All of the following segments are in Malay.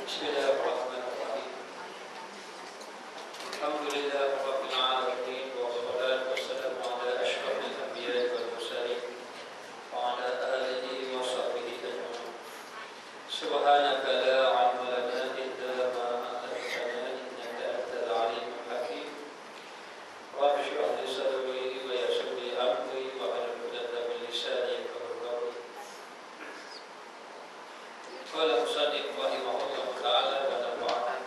Bismillahirrahmanirrahim. Alhamdulillahirabbil alamin wassalatu wassalamu ala asyrafil anbiya'i wal mursalin wa ala alihi wa sahbihi ajma'in. Subhanaka la 'ilma lana illa ma 'allamtana innaka antal 'alimul hakim. Rabbi shrah li sadri wa yassir li amri wa hlul 'uqdatam min lisani yafqahu qawli. Qala musannif rahimahullah ta'ala wa nafa'ana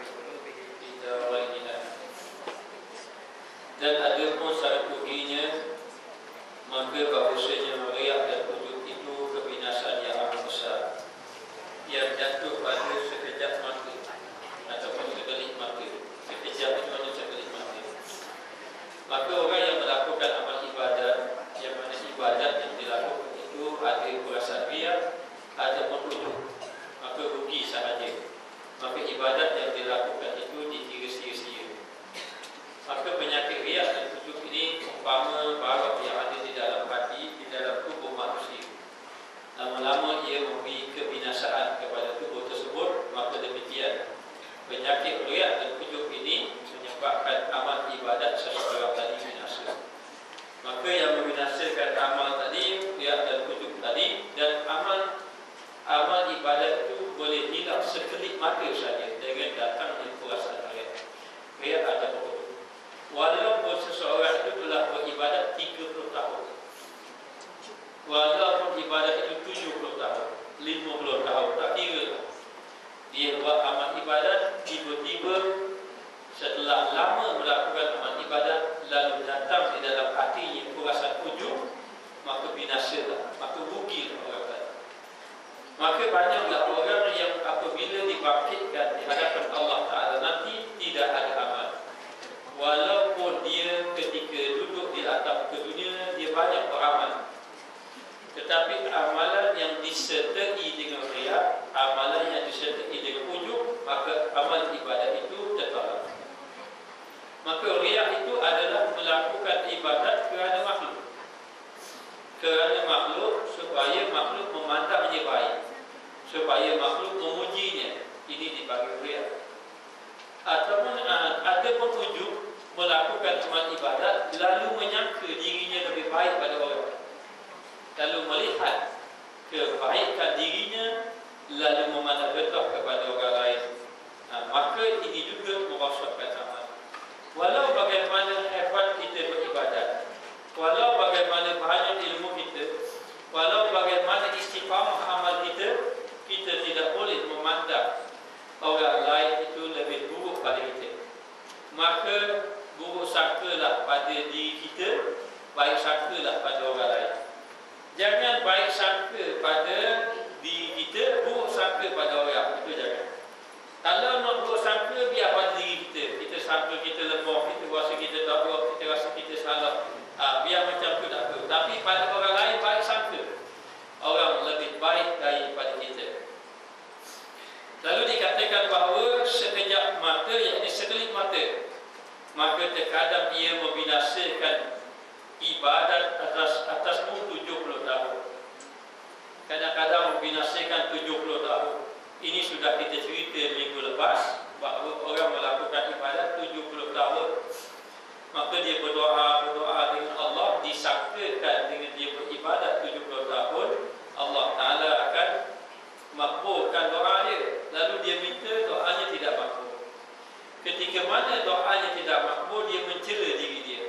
bi daraina. Dan ada pun satu ginya maka bahawasanya meriak dan ujub itu kebinasaan yang amat besar yang jatuh pada sekejap mata ataupun sekelip mata. Sekejap itu hanya sekelip mata. Maka orang yang melakukan amal ibadat, yang mana ibadat yang dilakukan itu ada perasaan riak, ada ujub, maka rugi sahaja. Maka ibadat yang dilakukan itu dikira sia-sia. Maka penyakit riak dan ujub ini umpama barak yang ada di dalam hati, di dalam tubuh manusia. Lama-lama ia memberi kebinasaan kepada tubuh tersebut. Maka demikian penyakit riak dan ujub ini menyebabkan amal ibadat seseorang tadi binasa. Maka yang membinasakan amal tadi, riak dan ujub tadi, dan amal ibadat itu boleh hilang sekelip mata saja dengan datangnya perasaan riak. Riak atau ujub. Walaupun seseorang itu telah beribadat 30 tahun, walaupun ibadat itu 70 tahun, 50 tahun, tak kira. Dia buat amal ibadat, tiba-tiba setelah lama melakukan amal ibadat, lalu datang di dalam hatinya perasaan ujub, maka binasalah, maka rugilah orang tadi. Maka banyaklah orang yang apabila dibangkitkan di hadapan Allah Ta'ala nanti tidak ada amal. Walaupun dia ketika duduk di atas muka dunia, dia banyak beramal, tetapi amalan yang disertai dengan riak, amalan yang disertai dengan ujub, maka amal ibadat itu tertolak. Maka riak itu adalah melakukan ibadat kerana makhluk, supaya makhluk memandangnya baik, supaya makhluk memujinya. Ini dipanggil riak. Ataupun ada pun ujub, melakukan amal ibadat lalu menyangka dirinya lebih baik pada orang, lalu melihat kebaikan dirinya lalu memandang rendah kepada orang lain. Maka ini juga merosotkan amal. Walau bagaimana hebat kita beribadat, walau bagaimana banyak ilmu kita, walau bagaimana istiqamah amal kita, kita tidak boleh memandang orang lain itu lebih buruk pada kita. Maka buruk sangkalah pada diri kita, baik sangkalah pada orang lain. Jangan baik sangka pada diri kita, buruk sangka pada orang. Itu jangan. Kalau nak buruk sangka, biar pada diri kita. Kita sangka kita lemah, kita rasa kita tak buat, kita rasa kita salah. Biar macam tu tak apa. Tapi pada orang lain baik sangka, orang lebih baik daripada kita. Lalu dikatakan bahawa sekejap mata, yakni sekelip mata, maka terkadang ia membinasakan ibadat atasmu 70 tahun. Kadang-kadang membinasakan 70 tahun. Ini sudah kita cerita minggu lepas, bahawa orang melakukan ibadat 70 tahun, maka dia berdoa dengan Allah, disangkakan dengan dia beribadat 70 tahun, Allah Ta'ala akan makbulkan doa dia. Lalu dia minta, doanya tidak makbul. Ketika mana doanya tidak makbul, dia mencela diri dia.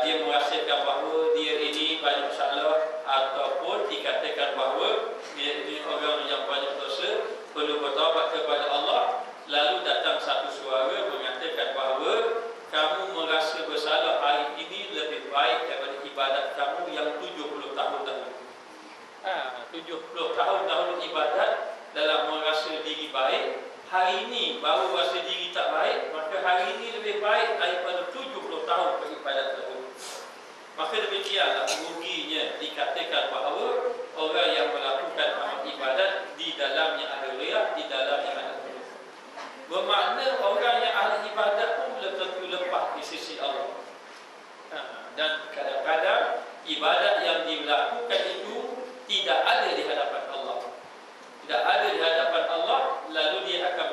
Dia merasakan bahawa dia ini banyak salah, ataupun dikatakan bahawa dia ini orang yang banyak dosa, perlu bertaubat kepada Allah. Lalu datang satu suara mengatakan bahawa kamu merasa bersalah hari ini lebih baik daripada ibadat kamu yang 70 tahun dahulu. 70 tahun dahulu ibadat dalam merasa diri baik, hari ini baru rasa diri tak baik, maka hari ini lebih baik daripada 70 tahun beribadat dahulu. Maka demikianlah ruginya dikatakan bahawa orang yang melakukan amal ibadat di dalamnya ada riak, di dalamnya ada ujub. Bermakna orang yang ahli ibadat pun belum tentu lepas di sisi Allah. Dan kadang-kadang ibadat yang dilakukan itu tidak ada di hadapan Allah. Tidak ada di hadapan Allah, lalu dia akan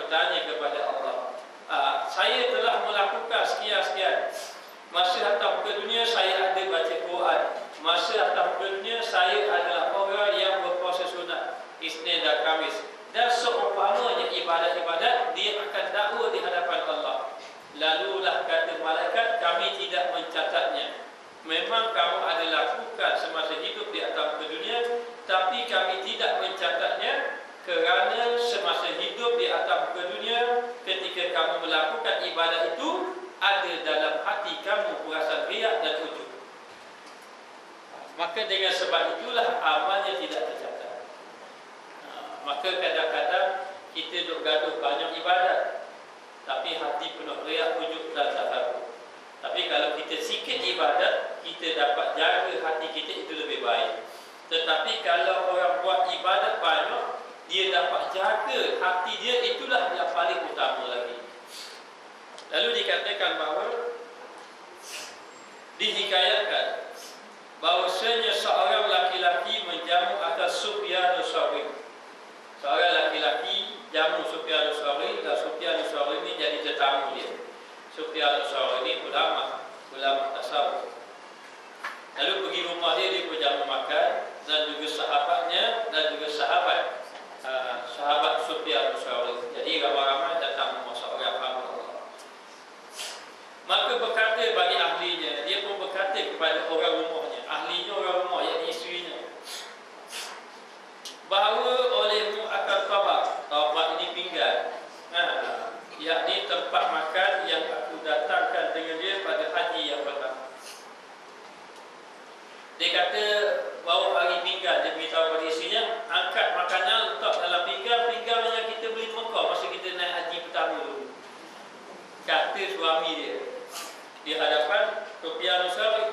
Masa datang ke dunia saya ada baca Quran. Masa datang ke dunia saya adalah orang yang berpuasa sunat Isnin dan Khamis. Dan seumpamanya ibadat-ibadat dia akan dakwa di hadapan Allah. Lalulah kata malaikat, kami tidak mencatatnya. Memang kamu ada lakukan semasa hidup di atas dunia, tapi kami tidak mencatatnya kerana semasa hidup di atas dunia, ketika kamu melakukan ibadat itu, ada dalam hati kamu perasaan riak dan ujub. Maka dengan sebab itulah amalnya tidak tercatat. Maka kadang-kadang kita duk gaduh banyak ibadat, tapi hati penuh riak, ujub dan takabur. Tapi kalau kita sikit ibadat, kita dapat jaga hati kita, itu lebih baik. Tetapi kalau orang buat ibadat banyak, dia dapat jaga hati dia, itulah yang paling utama lagi. Lalu dikatakan bahawa dihikayatkan bahawasanya seorang laki-laki menjamu atas Sufyan as-Sawri. Seorang laki-laki jamu Sufyan as-Sawri, dan Sufyan as-Sawri ini jadi tetamu dia. Sufyan as-Sawri ini ulama tasawuf. Lalu pergi rumah dia, dia berjamu makan, dan juga sahabatnya dan juga sahabat Sufyan as-Sawri. Jadi ramai-ramai datang rumah seorang hamba Allah. Maka berkata bagi ahlinya, dia pun berkata kepada orang rumahnya, ahlinya orang rumah, iaitu isterinya, bahawa olehmu akan tabat ini pinggan, yakni tempat makan yang aku datangkan dengan dia pada haji yang pertama. Dia kata bawa hari pinggan, dia beritahu pada isterinya, angkat makanan letak dalam pinggan yang kita beli di Mekah masa kita naik haji pertama dulu. Kata suami dia di hadapan Sufyan as-Sawri.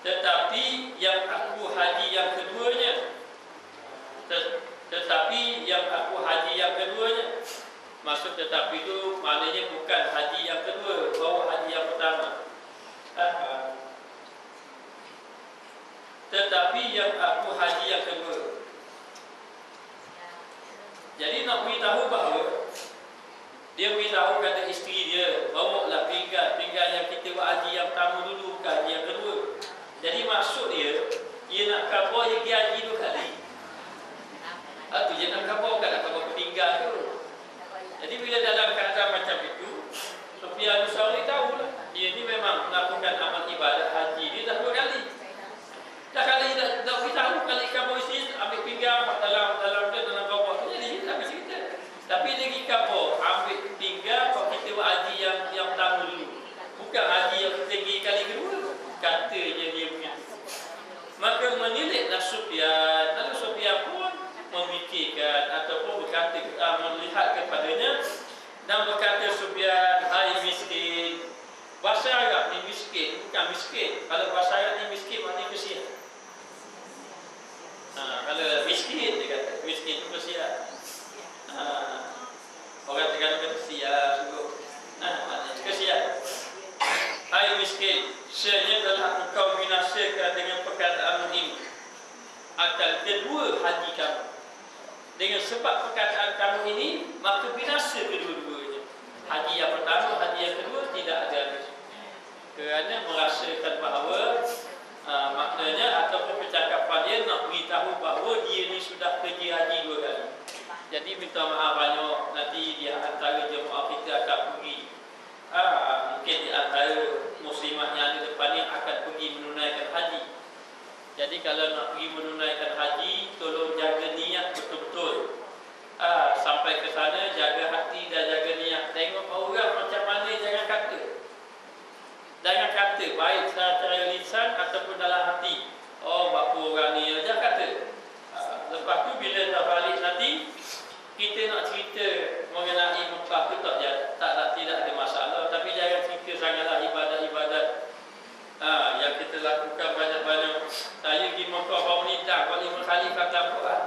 Tetapi yang aku haji yang keduanya, maksud tetapi itu maknanya bukan haji yang kedua, bawa haji yang pertama. Tetapi yang aku haji yang kedua. Jadi nak beritahu bahawa dia beritahu kata isteri dia, bawalah pinggan yang kita buat haji yang pertama dulu, bukan haji yang kedua. Jadi maksud dia nak khabar dia pergi haji 2 kali. Itu je nak khabar, bukan nak khabar pinggan tu. Jadi bila dalam keadaan macam itu, Sufyan as-Sawri tahulah dia ni memang melakukan amal ibadat haji ni dah 2 kali. Dah kali dah beritahu kali khabar isteri ambil pinggan dalam khabar tu, jadi tak cerita. Tapi dia pergi khabar ambil pinggan kalau kita buat haji yang pertama dulu, bukan haji yang kita pergi kali kedua. Katanya dia punya. Maka menilitlah Sufyan. Lalu Sufyan pun memikirkan ataupun berkata, melihat kepadanya dan berkata, Sufyan, hai miskin. Bahasa Arab ni miskin, bukan miskin. Kalau bahasa Arab ni miskin maknanya kesian. Kalau miskin dia kata, miskin itu kesian. Orang Terengganu kata kesian sungguh. Maknanya kesian. Hai miskin, sebenarnya telah engkau binasakan dengan perkataan ini akan kedua haji kamu. Dengan sebab perkataan kamu ini, maka binasa kedua-duanya. Haji yang pertama, haji yang kedua tidak ada habis. Kerana merasakan bahawa maknanya ataupun percakapan dia nak beritahu bahawa dia ni sudah pergi haji 2 kali. Jadi minta maaf banyak, nanti di antara jemaah kita akan pergi. Mungkin di antara muslimat yang di depan ni akan pergi menunaikan haji. Jadi kalau nak pergi menunaikan haji, tolong jaga niat betul-betul. Sampai ke sana, jaga hati dan jaga niat. Tengok orang macam mana, jangan kata. Jangan kata, baik secara lisan ataupun dalam hati. Oh, bapa orang ni, jangan kata. Lepas tu bila dah balik nanti, kita nak cerita mengenai Mekah tu tidak ada masalah. Tapi jangan cerita sangatlah ibadat-ibadat yang kita lakukan banyak-banyak. Saya pergi Mekah baru ni dah 5 kali khatam Quran.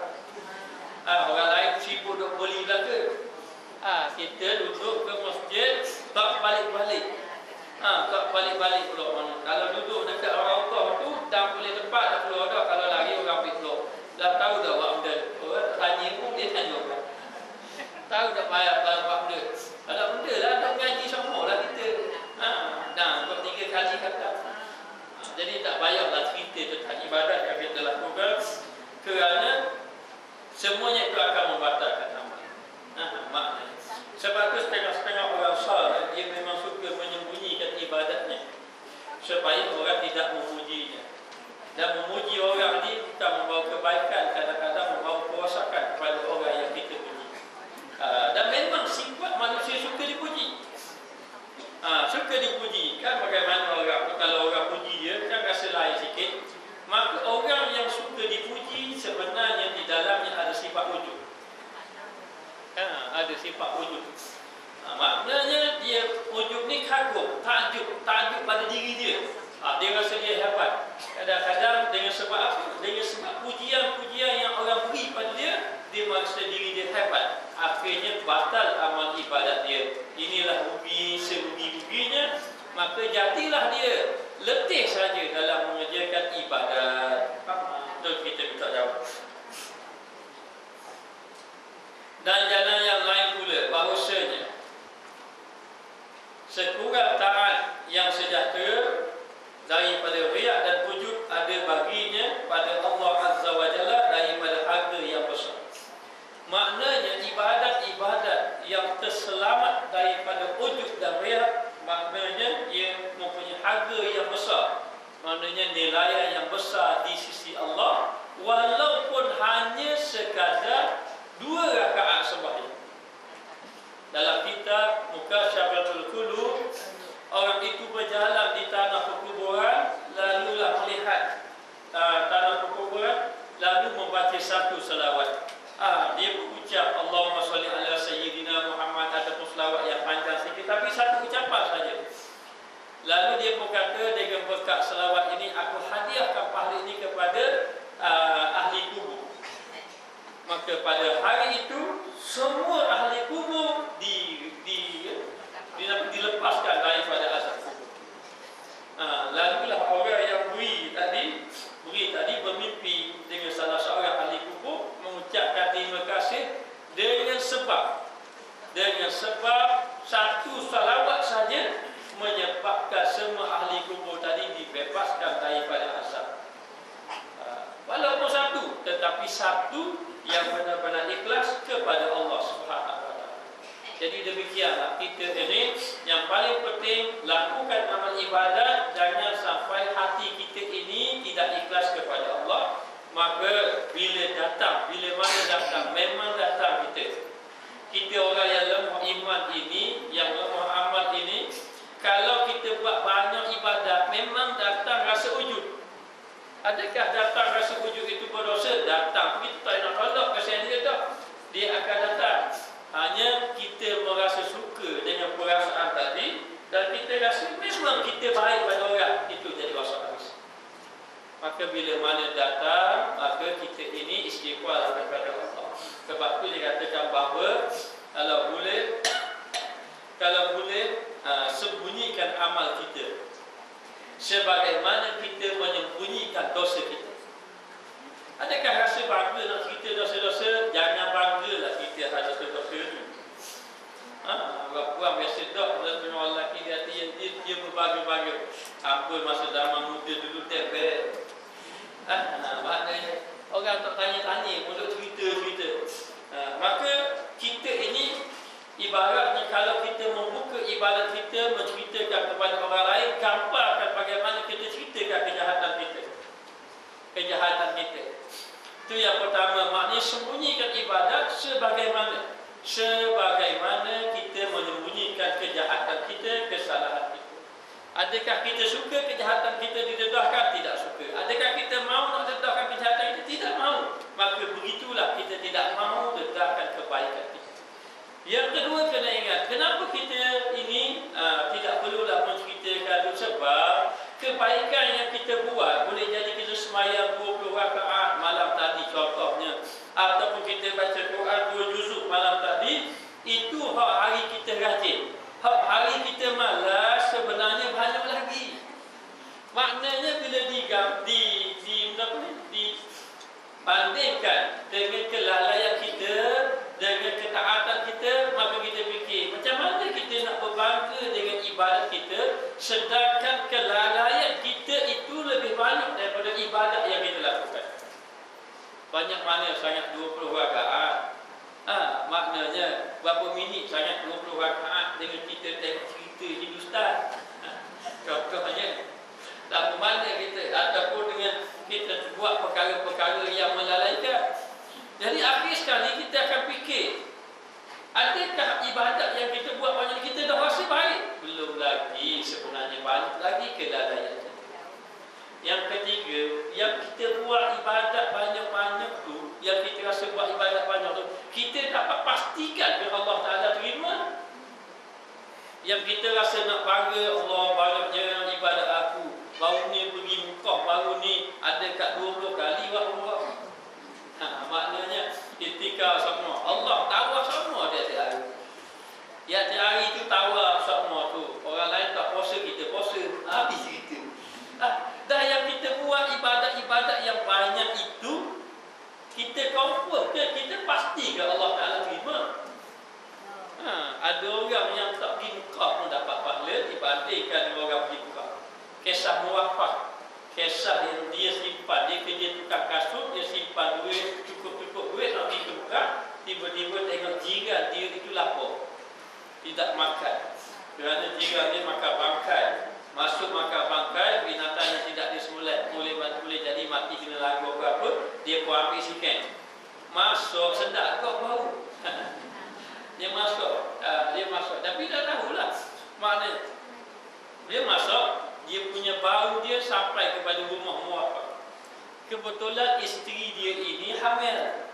Orang lain sibuk duk beli belaka. Kita duduk ke masjid, tak balik-balik. Tak balik-balik pula. Kalau duduk dekat orang Allah tu, dah boleh tempat dah keluar dah. Kalau lari orang ambil keluar. Dah tahu dah buat benda. Orang tanya pun dia tanya orang. Tahu dah payah buat benda. Ada benda lah, nak ngaji semua lah kita. Semuanya itu akan membatalkan amal. Maknanya. Sebab itu setengah-setengah orang saleh dia memang suka menyembunyikan ibadatnya supaya orang tidak memujinya. Dan memuji orang ini bukan membawa kebaikan, kadang-kadang membawa kerosakan kepada orang yang kita puji. Dan memang sifat manusia suka dipuji. Suka dipuji. Kan bagaimana orang, kalau orang puji dia kan rasa lain sikit. Maka orang yang suka dipuji sebenarnya di dalamnya ada sifat ujub. Ada sifat ujub. Maknanya dia ujub ni kagum, takjub pada diri dia. Dia rasa dia hebat. Kadang-kadang dengan sebab apa? Dengan sebab pujian-pujian yang orang beri pada dia, dia merasa diri dia hebat. Akhirnya batal amal ibadat dia. Inilah rugi serugi-ruginya. Maka jadilah dia letih saja dalam mengerjakan ibadat. Itu kita minta jawab. Dan jalan yang lain pula, bahawasanya sekurang taat yang sejahtera daripada riak dan ujub ada baginya pada Allah Azza wa Jalla daripada harga yang besar. Maknanya ibadat-ibadat yang terselamat daripada ujub dan riak, maknanya ia mempunyai harga yang besar. Maknanya nilai yang besar di sisi Allah, walaupun hanya sekadar 2 rakaat sembahyang. Dalam kitab Mukasyafatul Qulub, orang itu berjalan di tanah perkuburan, lalulah melihat tanah perkuburan, lalu membaca satu selawat. Dia berucap Allahumma sholli ala Sayyidina Muhammad, ataupun selawat yang panjang sikit, tapi satu ucapan saja. Lalu dia berkata, dengan berkat selawat ini aku hadiahkan pahala ini kepada ahli kubur. Maka pada hari itu semua ahli kubur dilepaskan daripada azab kubur. Lalulah orang yang beri tadi bermimpi dengan salah seorang ahli kubur, mengucapkan terima kasih dengan sebab satu salawat saja menyebabkan semua ahli kubur tadi dibebaskan daripada azab. Walaupun satu, tetapi satu yang benar-benar ikhlas kepada Allah Subhanahu wa Ta'ala. Jadi demikianlah kita ini yang paling penting, lakukan amal ibadat, jangan sampai hati kita ini tidak ikhlas kepada Allah. Maka bila mana datang, memang datang kita orang yang lemah iman ini, yang lemah amal ini, kalau kita buat banyak ibadat, memang datang rasa ujub. Adakah datang rasa ujub itu berdosa? Datang. Kita tak nak tolak kesian dia tak. Dia akan datang. Hanya kita merasa suka dengan perasaan tadi, dan kita rasa memang kita baik pada orang, itu jadi rasa habis. Maka bila mana datang, maka kita ini istighfar kepada Allah. Sebab itu dia katakan bahawa kalau boleh sembunyikan amal kita sebagaimana kita menyembunyikan dosa kita. Adakah rasa bangga nak cerita dosa-dosa? Jangan banggalah kita ada dosa itu. Orang biasa tak, orang lelaki dia berbangga-bangga. Ampun masa zaman muda dulu tebel. Maknanya orang tak tanya-tanya, untuk cerita-cerita. Maka kita ini ibaratnya kalau kita membuka ibadat kita, menceritakan kepada orang lain, gambarkan bagaimana kita ceritakan kejahatan kita. Itu yang pertama, maknanya sembunyikan ibadat sebagaimana kita menyembunyikan kejahatan kita, kesalahan kita. Adakah kita suka kejahatan kita didedahkan? Tidak suka. Adakah kita mahu nak dedahkan kejahatan kita? Tidak mahu. Maka begitulah kita tidak mahu dedahkan kebaikan kita. Yang kedua, kena ingat, kenapa kita ini tidak perlulah menceritakan, sebab kebaikan yang kita buat, boleh jadi kita sembahyang 20 rakaat malam tadi contohnya, ataupun kita baca Quran 2 juzuk malam tadi, itu hak hari kita rajin. Hak hari kita malas sebenarnya banyak lagi. Maknanya bila dibandingkan dengan kelalaian kita, dengan ketaatan kita, maka kita fikir macam mana kita nak berbangga dengan ibadat kita, sedangkan kelalaian kita itu lebih banyak daripada ibadat yang kita lakukan. banyak mana sangat 20 rakaat? Maknanya berapa minit sangat 20 rakaat dengan kita tengok cerita Hindustan. Contohnya, tak mana kita ataupun dengan kita buat perkara-perkara yang melalaikan. Jadi akhir sekali kita akan fikir, adakah ibadat yang kita buat banyak kita dah rasa baik? Belum lagi sebenarnya balik lagi kelalaian. Yang ketiga, yang kita buat ibadat banyak-banyak tu, yang kita rasa buat ibadat banyak tu, kita dapat pastikan ke Allah Ta'ala terima. Yang kita rasa nak bangga, Allah banyaknya ibadat aku, baru ni pergi Mekah, baru ni ada kat 20 kali buat umrah. Maknanya ketika semua Allah tawaf semua dia tiap hari. Ya tiap hari tu tawaf semua tu. Orang lain tak puasa, kita puasa. Habis cerita. Dah yang kita buat ibadat-ibadat yang banyak itu, kita confirm ke, kita pasti ke Allah Ta'ala terima. Ada orang yang tak pergi Mekah pun dapat pahala dibandingkan dengan orang pergi Mekah. Kisah muwafaq, kisah yang dia simpan, dia kerja tukang kasut, dia simpan duit, cukup-cukup duit nak pergi ke Mekah, tiba-tiba tengok jiran dia itu lapar, tidak makan. Kerana jiran dia makan bangkai, masuk makan bangkai, binatang yang tidak disemulai, boleh jadi mati kena lagu apa, dia pun ambil sikit, masuk sedap kau bau. Dia masuk, tapi dah tahulah maknanya. Dia masuk, dia punya bau dia sampai kepada rumah muwafaq. Kebetulan isteri dia ini hamil.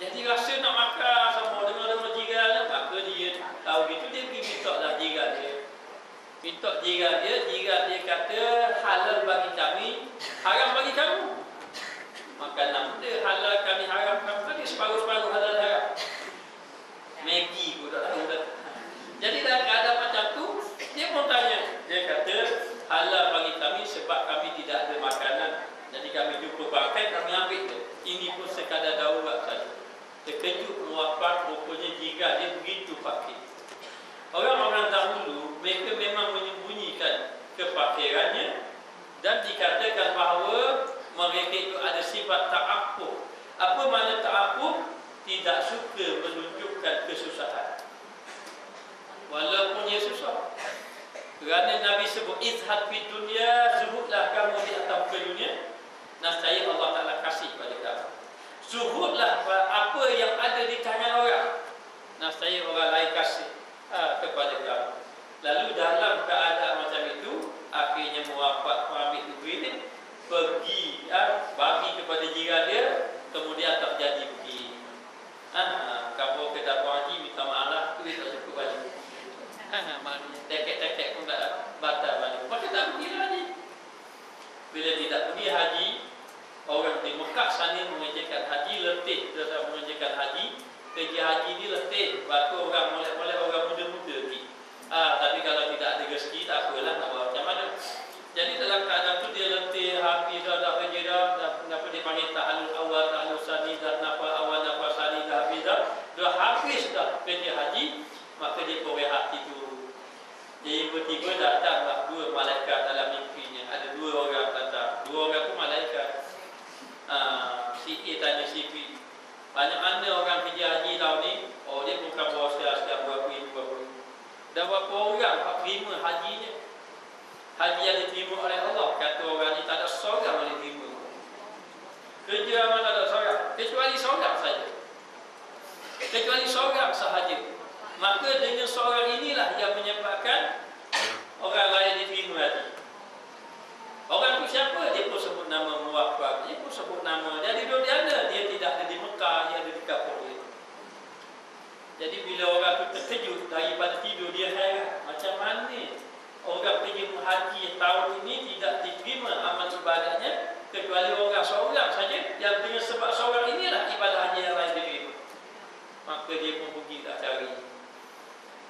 Jadi rasa nak makan sama dengan jiran, maka dia tahu gitu, dia pergi minta lah jiran dia. Minta jiran dia kata halal bagi kami, haram bagi kamu. Makanan dia halal kami, haram kamu, dia separuh-separuh halal haram. Maggi pun tak tahu dah. Jadi dalam keadaan macam tu, dia pun tanya. Dia kata, halal bagi kami sebab kami tidak ada makanan. Jadi kami jumpa pakai, kami ambil tu. Ini pun sekadar darurat saja. Terkejut muwafaq, rupanya jiran dia begitu fakir. Orang-orang dahulu, mereka memang menyembunyikan kefakirannya dan dikatakan bahawa mereka itu ada sifat ta'affuf. Apa makna ta'affuf? Tidak suka menunjukkan kesusahan walaupun ia susah. Kerana Nabi sebut izhad fi dunia, zuhudlah kamu di atas dunia, nescaya Allah Ta'ala kasih pada kamu. Zuhudlah apa yang ada di tangan orang, nescaya orang lain kasih kepada kamu. Lalu dalam keadaan macam itu, akhirnya muwafaq ambil duit, pergi bagi kepada jiran dia, kemudian tak jadi pergi. Kamu ke dapur haji minta maaf lah, tu tak cukup balik. Maknanya tekek-tekek pun tak batal balik. Maka tak pergi lagi. Bila tidak pergi haji, orang di Mekah sana mengerjakan haji letih. Dia mengerjakan haji, kerja haji dia letih. Batu orang molek-molek orang muda-muda pergi. Tapi kalau tidak ada rezeki, tak apalah nak buat macam mana. Jadi dalam keadaan tu dia letih, habis dah kerja dah, kenapa dia panggil tahalul awal, tahalul sani, dah nafas awal, nafas sani dah habis dah habis dah kerja haji, maka dia berehat tidur. Jadi tiba-tiba datanglah dua malaikat dalam mimpinya. Ada dua orang datang. Dua orang tu malaikat. Si A tanya si B, banyak mana orang kerja haji tahun ni? Oh, dia bukan bawa sedang berapa ribu. Dah berapa orang tak terima hajinya? Haji yang diterima oleh Allah. Kata orang ni tak ada seorang yang diterima. Kerja amal tak ada seorang, kecuali seorang saja. Kecuali seorang sahaja. Maka dengan seorang inilah yang menyebabkan orang lain diterima haji. Orang tu siapa? Dia pun sebut nama muwafaq, dia pun sebut nama. Jadi dia ada, dia tidak ada di Mekah, dia ada di kampung dia. Jadi bila orang tu terkejut daripada tidur, dia heran, macam mana orang pergi haji tahun ini tidak diterima amal ibadahnya, kecuali orang seorang saja yang dengan sebab seorang inilah ibadah haji yang lain diterima. Maka dia pun pergi tak cari.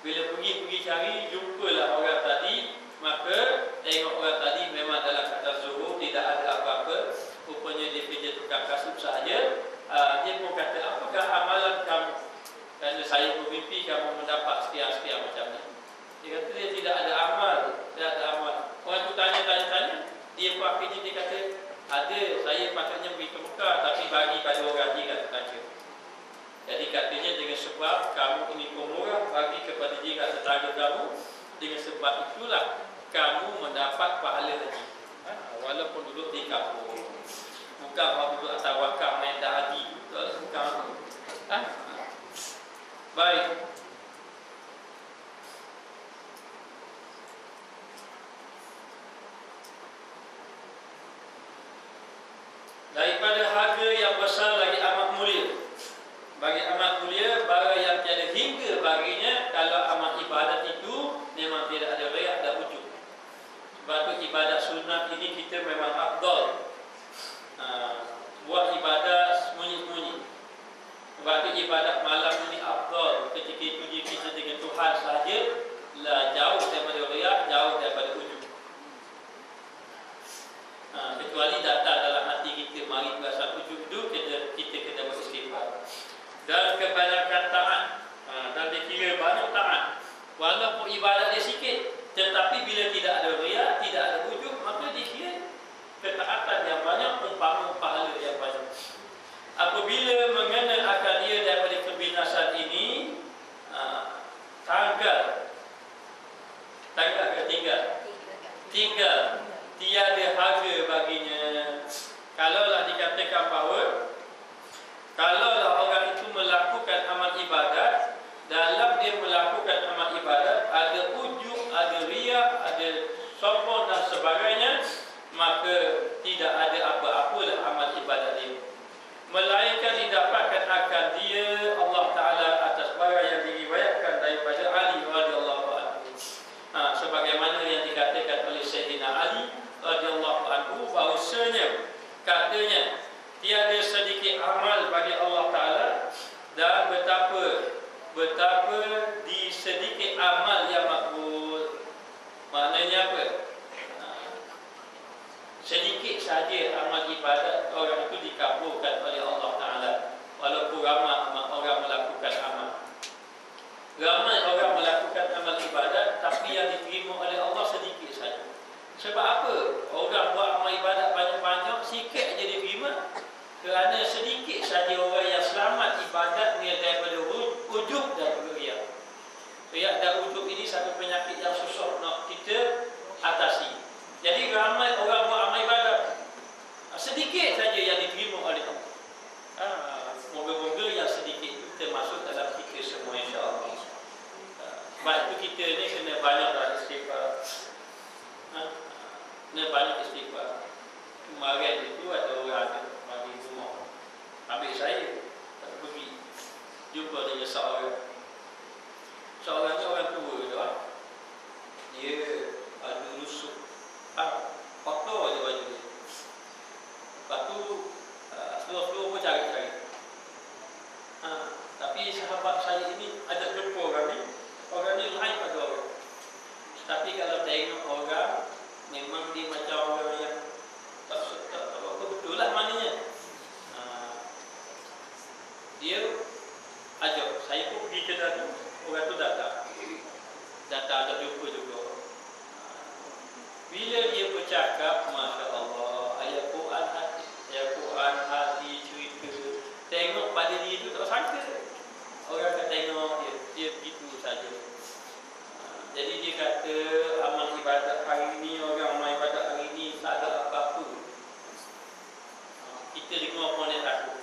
Bila pergi cari, jumpalah orang tadi. Maka tengok orang tadi memang dalam kata zuhur, tidak ada apa-apa. Rupanya dia kerja tukang kasut sahaja. Dia pun kata, apakah amalan kamu? Kerana saya bermimpi kamu mendapat sekian-sekian macam ni. Dia kata dia tidak ada amal. Tidak ada amal. Orang tu tanya. Dia pun akhirnya dia kata, Ada saya patutnya pergi ke Mekah, tapi bagi pada orang dia kata saja. Jadi katanya dengan sebab kamu ini pemurah bagi kepada jiran tetangga kamu, dengan sebab itulah kamu mendapat pahala haji. Walaupun duduk di kampung, bukan orang duduk atas wakaf main dah haji, bukan. Baik. Daripada harga yang besar lagi amat mulia, bagi amat mulia barang yang tiada hingga baginya kalau amal ibadat itu memang tidak ada riak dan ujub. Sebab itu ibadat sunat ini kita memang afdal. Buat ibadat sembunyi-sembunyi. Sebab itu ibadat malam ini afdal. Ketika itu kita dengan Tuhan sahaja, lah jauh daripada riak, jauh daripada ujub. Kecuali datang dalam hati kita, mari berasa ujub itu, kita kena beristighfar. Dan kebanyakan taat, dan dikira banyak taat, walaupun ibadat dia sikit, tetapi bila tidak ada riak, tidak ada ujub, maka dikira ketaatan yang banyak, umpama pahala yang banyak. Apabila mengenal akan dia daripada kebinasan ini, tanggal ke tinggal tiada harga baginya. Kalaulah dikatakan bahawa kalaulah orang itu melakukan amal ibadat, dalam dia melakukan amal ibadat ada ujub, ada riak, ada sombong dan sebagainya, maka tidak ada apa-apalah amal ibadat dia, melainkan didapatkan akan dia Allah Ta'ala atas barang yang diriwayatkan daripada Ali radhiyallahu anhu. Sebagaimana yang dikatakan oleh Sayyidina Ali radhiyallahu anhu, bahawasanya katanya tiada sedikit amal bagi Allah Ta'ala, dan betapa di sedikit amal yang makbul. Maknanya apa? Sedikit saja amal ibadat orang itu dikabulkan oleh Allah Ta'ala, walaupun ramai orang melakukan amal. Ramai orang melakukan amal ibadat, tapi yang diterima oleh Allah sedikit saja. Sebab apa? Orang buat amal ibadat banyak-banyak, sikit aja diterima. Kerana sedikit saja orang yang selamat ibadatnya daripada ujub dan riak. Riak dan ujub ini satu penyakit yang susah nak kita atasi. Jadi ramai orang buat amal ibadat, sedikit saja yang diterima oleh Allah. Moga-moga yang sedikit itu termasuk dalam kita semua, insya-Allah. Sebab itu kita ni kena banyak istighfar. Kena banyak istighfar. Kemarin itu ada orang bagi rumah, ambil saya, tak pergi jumpa dengan seorang ni orang tua tu, dia ada rusuk, kotor je baju dia. Lepas tu seluruh pun cari-cari. Tapi sahabat saya ini ada jumpa orang ni lain pada orang. Tapi kalau tengok orang, memang dia macam orang yang tak betul lah maknanya. Dia ajak saya pun pergi kedai tu, orang tu datang ada jumpa juga. Bila dia bercakap, Masya Allah, ayat Quran hati cerita, tengok pada dia tu tak sangka orang akan tengok dia begitu saja. Jadi dia kata amal ibadat hari ini, orang amal ibadat hari ini tak ada apa-apa. Kita dengar pun dia takut.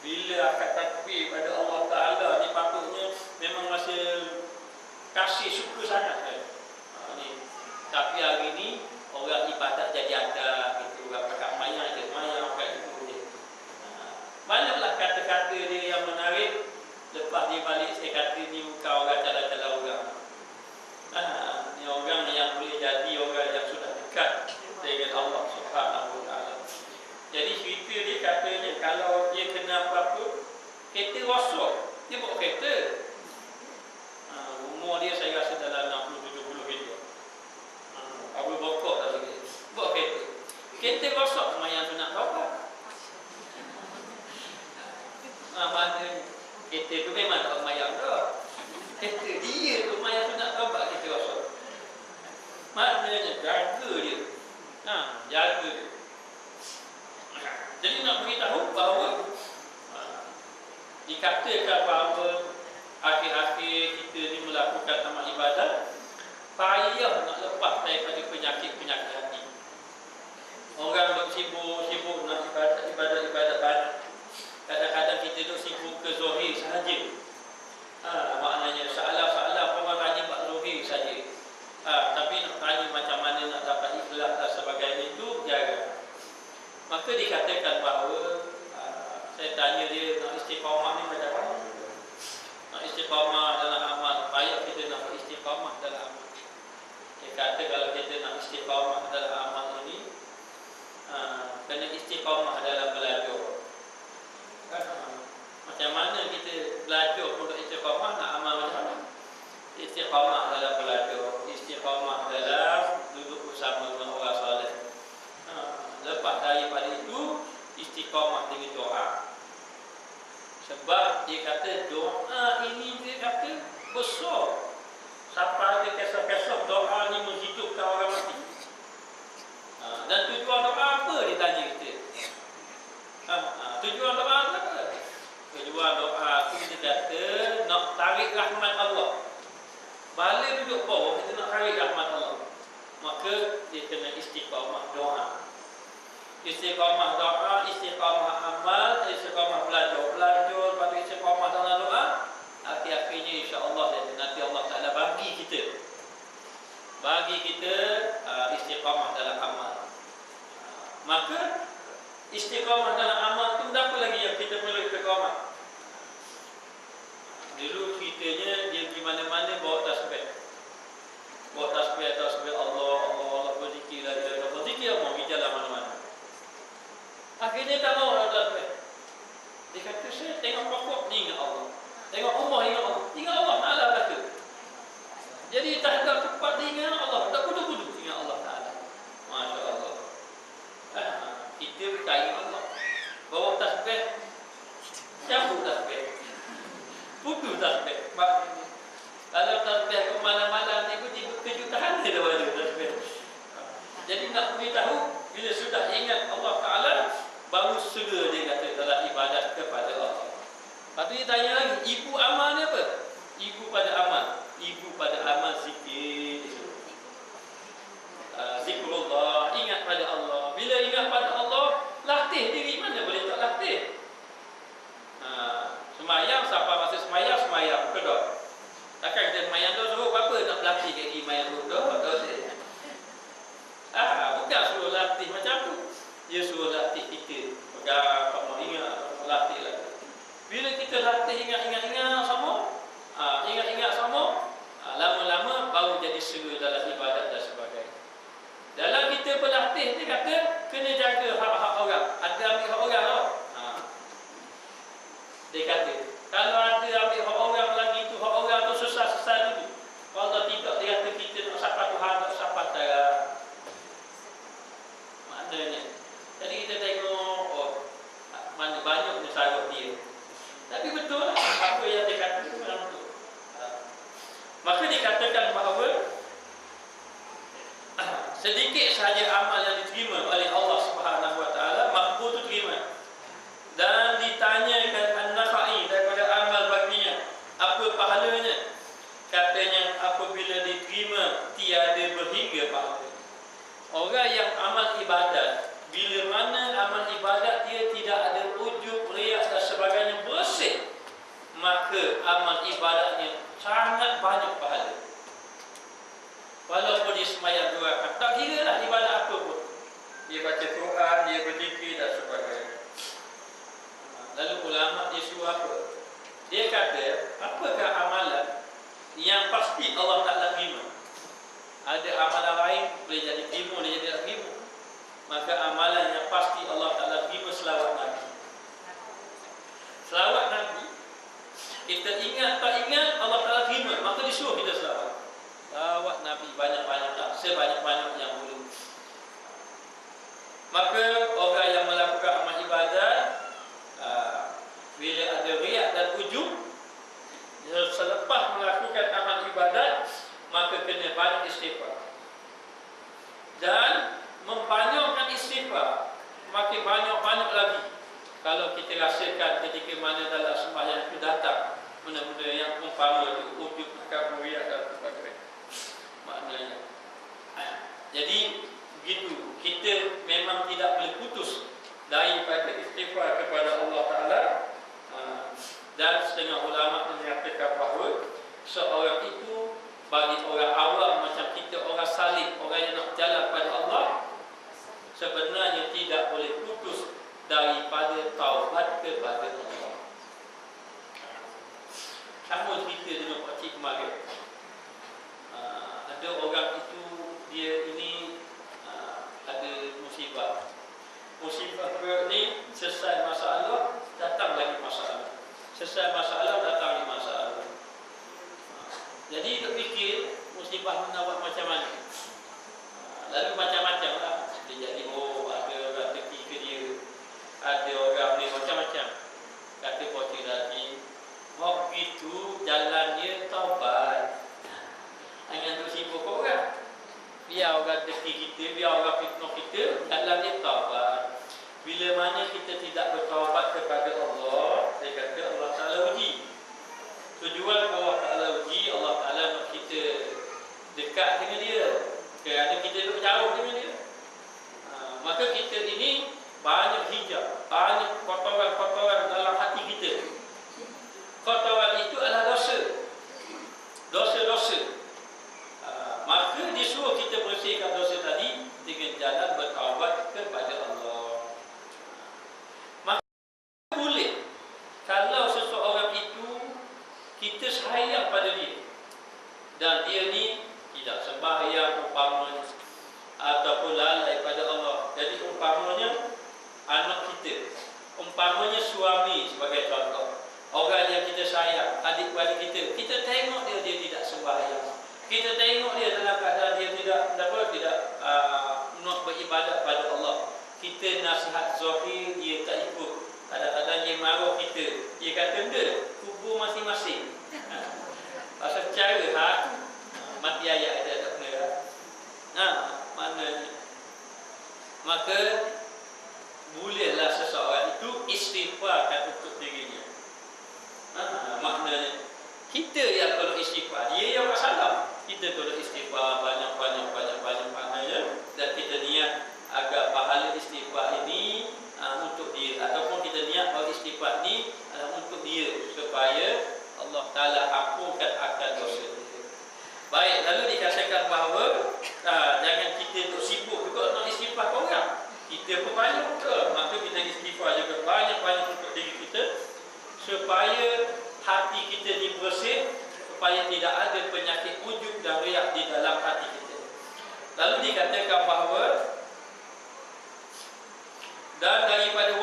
Bila akad takbir pada Allah Ta'ala ni patutnya memang masih kasih suka sangat kan? Tapi hari ni orang ibadat jadi ada gitu, orang pakai mayang pakai itu. Banyaklah kata-kata dia yang menarik. Lepas dia balik, saya kata ni muka orang cala-cala orang. Ni orang yang boleh jadi orang yang sudah dekat dengan Allah Subhanahu Wa Taala. Jadi cerita dia katanya kalau dia kena apa-apa, kereta rosak, dia bawa kereta. Umur dia saya rasa dalam 60-70 gitu. Abu Bakar dah lagi. Bawa kereta. Kereta rosak, semayang tu nak taubat. Mana kereta tu memang tak semayang dah. Kereta dia tu semayang tu nak taubat, kereta rosak. Maknanya jaga dia. Jaga dia. Jadi nak beritahu bahawa dikatakan bahawa akhir-akhir kita ni melakukan amal ibadat, payah nak lepas daripada penyakit-penyakit hati. Orang duk sibuk nak ibadat banyak. Kadang-kadang kita duk sibuk ke zahir sahaja. Maknanya soalan-soalan orang tanya bab zahir saja. Tapi nak tanya macam mana nak dapat ikhlas dan sebagainya itu jarang. Maka dikatakan bahawa saya tanya dia nak istiqamah ni macam mana? Nak istiqamah dalam amal, payah kita nak istiqamah dalam amal. Dia kata kalau kita nak istiqamah dalam amal ini, kena istiqamah dalam belajar. Macam mana kita belajar untuk istiqamah, nak amal macam mana? Istiqamah dalam belajar, istiqamah dalam duduk bersama dengan orang soleh. Lepas daripada itu, istiqamah dengan doa. Sebab dia kata doa ini dia kata besar. Sampai dia kisah-kisah doa ni menghidupkan orang mati. Dan tujuan doa apa dia tanya kita? Tujuan doa apa? Tujuan doa tu dia kata nak tarik rahmat Allah. Balik duduk bawah kita nak tarik rahmat Allah. Maka dia kena istiqamah doa. Istiqamah doa, istiqamah amal, istiqamah belajar, lepas tu istiqamah dalam doa. Akhir-akhirnya insya-Allah nanti Allah Taala bagi kita istiqamah dalam amal. Maka istiqamah dalam amal tu apa lagi yang kita perlu istiqamah? Dulu ceritanya dia di mana-mana bawa tasbih. Bawa tasbih Allah berzikir lagi, berzikir mau di jalan mana-mana. Akhirnya tak mau orang tasbih. Dia kata saya tengok pokok ni ingat Allah, tengok rumah ingat Allah Ta'ala kata. Jadi tak ada tempat dia ingat Allah, tak kudu-kudu ingat Allah Ta'ala. Masya Allah. Kita berkait Allah. Bawa tasbih, cabut tasbih, putus tasbih. Kalau tasbih ke malam-malam ni pun kejutan dia dah ada tasbih. Jadi nak beritahu bila sudah ingat Allah Ta'ala, baru segera dia kata dalam ibadat kepada Allah. Lepas tu dia tanya lagi, ibu amal ni apa? Ibu pada amal zikir. Zikrullah, ingat pada Allah. Bila ingat pada Allah, latih diri, mana boleh tak latih? Semayang, siapa masa semayang kedua. Takkan kita semayang tu suruh apa nak latih kat diri semayang tu? Bukan suruh latih macam tu. Dia suruh latih kita. Pegang, kamu ingat, latih lagi. Bila kita latih ingat sama, lama-lama baru jadi seru dalam ibadat dan sebagainya. Dalam kita berlatih, dia kata kena jaga hak-hak orang. Ada ambil hak orang tau. Dia kata kalau ada ambil hak orang lagi tu, hak orang tu susah-susah dulu. Kalau tidak, dia kata kita nak sapa Tuhan, nak sapa darah. Maknanya jadi kita tengok mana banyaknya sahabat dia. Tapi betul lah apa yang dia kata itu memang betul. Maka dikatakan bahawa sedikit sahaja amal yang diterima oleh Allah Subhanahu Wa Taala, makbul itu terima. Dan ditanyakan An-Nakhai daripada amal baginya, apa pahalanya? Katanya apabila diterima tiada berhingga pahala. Orang yang amal ibadat, bila mana amal ibadat dia tidak ada ujub, riak dan sebagainya, bersih, maka amal ibadatnya sangat banyak pahala. Walaupun dia semayang 2 rakaat, tak kira lah ibadat apa pun. Dia baca Quran, dia berzikir dan sebagainya. Lalu ulama dia suruh apa? Dia kata, apakah amalan yang pasti Allah Ta'ala terima? Ada amalan lain boleh jadi terima, boleh jadi tak terima. Maka amalan yang pasti Allah Ta'ala terima selawat Nabi. Selawat Nabi, kita ingat tak ingat Allah Ta'ala terima, maka disuruh kita selawat. Selawat Nabi banyak-banyak tak, sebanyak-banyak yang boleh. Maka orang yang melakukan amal ibadat, bila ada riak dan ujub, selepas melakukan amal ibadat, maka kena banyak istighfar. Dan membanyakkan istighfar, makin banyak-banyak lagi. daripada istighfar kepada Allah Ta'ala. Dan setengah ulama menyatakan bahawa seorang itu bagi orang awam macam kita, orang salib, orang yang nak jalan pada Allah, sebenarnya tidak boleh putus daripada taubat kepada Allah. Sama cerita dengan Pak Cik kemarin. Ada orang itu, dia ini ada musibah. Musibah ni selesai masalah, datang lagi masalah. Selesai masalah, datang lagi masalah. Jadi dia fikir musibah nak buat macam mana. Lalu macam-macam lah. Dia jadi ada orang teki ke dia, ada orang ni macam-macam. Kata Pak Cik tadi, mau begitu jalannya taubat. Jangan duk sibuk orang. Biar orang teki kita, biar orang fitnah kita, jalannya taubat. Bila mana kita tidak bertaubat kepada Allah, dia kata Allah Ta'ala uji. Tujuan Allah Ta'ala uji, Allah Ta'ala nak kita dekat dengan dia, kerana kita duduk jauh dengan dia. Maka kita ini banyak hijab, banyak kotoran-kotoran dalam hati kita. Kotoran itu adalah dosa, dosa-dosa. Maka disuruh kita bersihkan dosa tadi dengan jalan bertaubat kepada Allah. Maka boleh kalau seseorang itu kita sayang pada dia dan dia ni tidak sembahyang umpamanya ataupun lalai pada Allah. Jadi umpamanya anak kita, umpamanya suami sebagai contoh, orang yang kita sayang, adik-beradik kita, kita tengok dia tidak sembahyang, kita tengok dia dalam keadaan dia tidak nak beribadat pada Allah. Kita nasihat zahir, dia tak ikut. Kadang-kadang dia marah kita, dia kata dia kubur masing-masing. Pasal cara hati mati ayat ada tak kena. Maknanya maka bolehlah seseorang itu istighfarkan untuk dirinya. Maknanya kita yang perlu istighfar, dia yang masalah. Kita perlu istighfar banyak maknanya, dan kita niat agar pahala istighfar ini untuk dia, ataupun kita niat bahawa istighfar ini untuk dia, supaya Allah Ta'ala ampunkan akan dosa dia. Baik, lalu dikatakan bahawa jangan kita duk sibuk juga nak istighfar ke orang. Kita pun banyak ke, maka kita istighfar juga banyak-banyak untuk diri kita, supaya hati kita dibersih, supaya tidak ada penyakit ujub dan riak di dalam hati kita. Lalu dikatakan bahawa dan daripada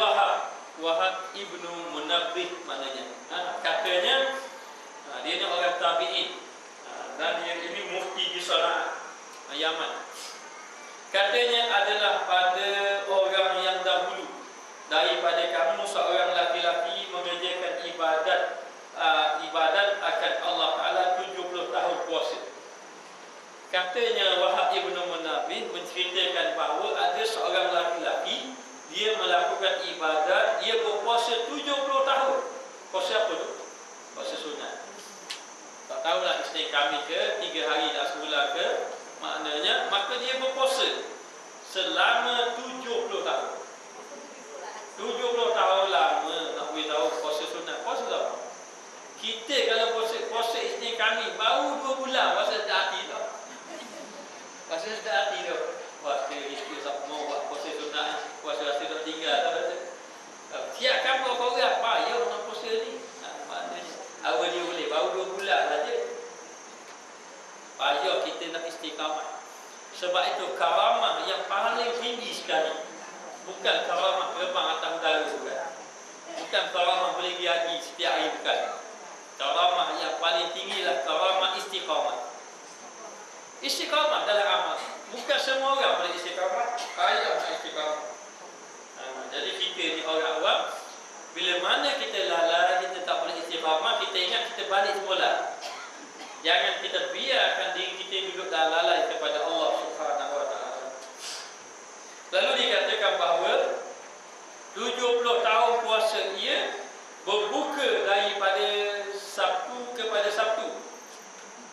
Wahab ibnu Munabbih, maknanya katanya dia ni orang tabi'in, dan dia ini mufti di Sanaa, Yaman. Katanya adalah pada orang yang dahulu daripada kamu seorang laki-laki mengerjakan ibadat akan Allah Ta'ala 70 tahun puasa. Katanya Wahab ibnu Munabbih menceritakan bahawa ada seorang laki-laki, dia melakukan ibadat, dia berpuasa 70 tahun. Puasa apa tu? Puasa sunat. Tak tahulah isteri kami ke 3 hari dah sebulan ke, maknanya maka dia berpuasa selama 70 tahun. 70 tahun lama nak beritahu puasa sunat. Puasa apa? Kita kalau puasa isteri kami baru 2 bulan, puasa sudah hati dah. Puasa sudah hati dah. Puasa isteri semua buat puasa sunat, puasa rasa dah tinggal dah. Siapkan berapa orang payah nak puasa ni. Maknanya awal dia boleh baru 2 bulan saja. Payah kita nak istiqamah. Sebab itu karamah yang paling tinggi sekali bukan karamah terbang atas udara, bukan karamah boleh pergi haji setiap hari, bukan. Karamah yang paling tinggi lah karamah istiqamah. Istiqamah dalam amal. Bukan semua orang boleh istiqamah, payah nak istiqamah. Jadi kita ni orang awam, bila mana kita lalai, kita tak boleh istiqamah, kita ingat kita balik semula. Jangan kita biarkan diri kita duduk dalam lalai kepada Allah Subhanahu Wa Taala. Lalu dikatakan bahawa 70 tahun puasa ia berbuka daripada Sabtu kepada Sabtu.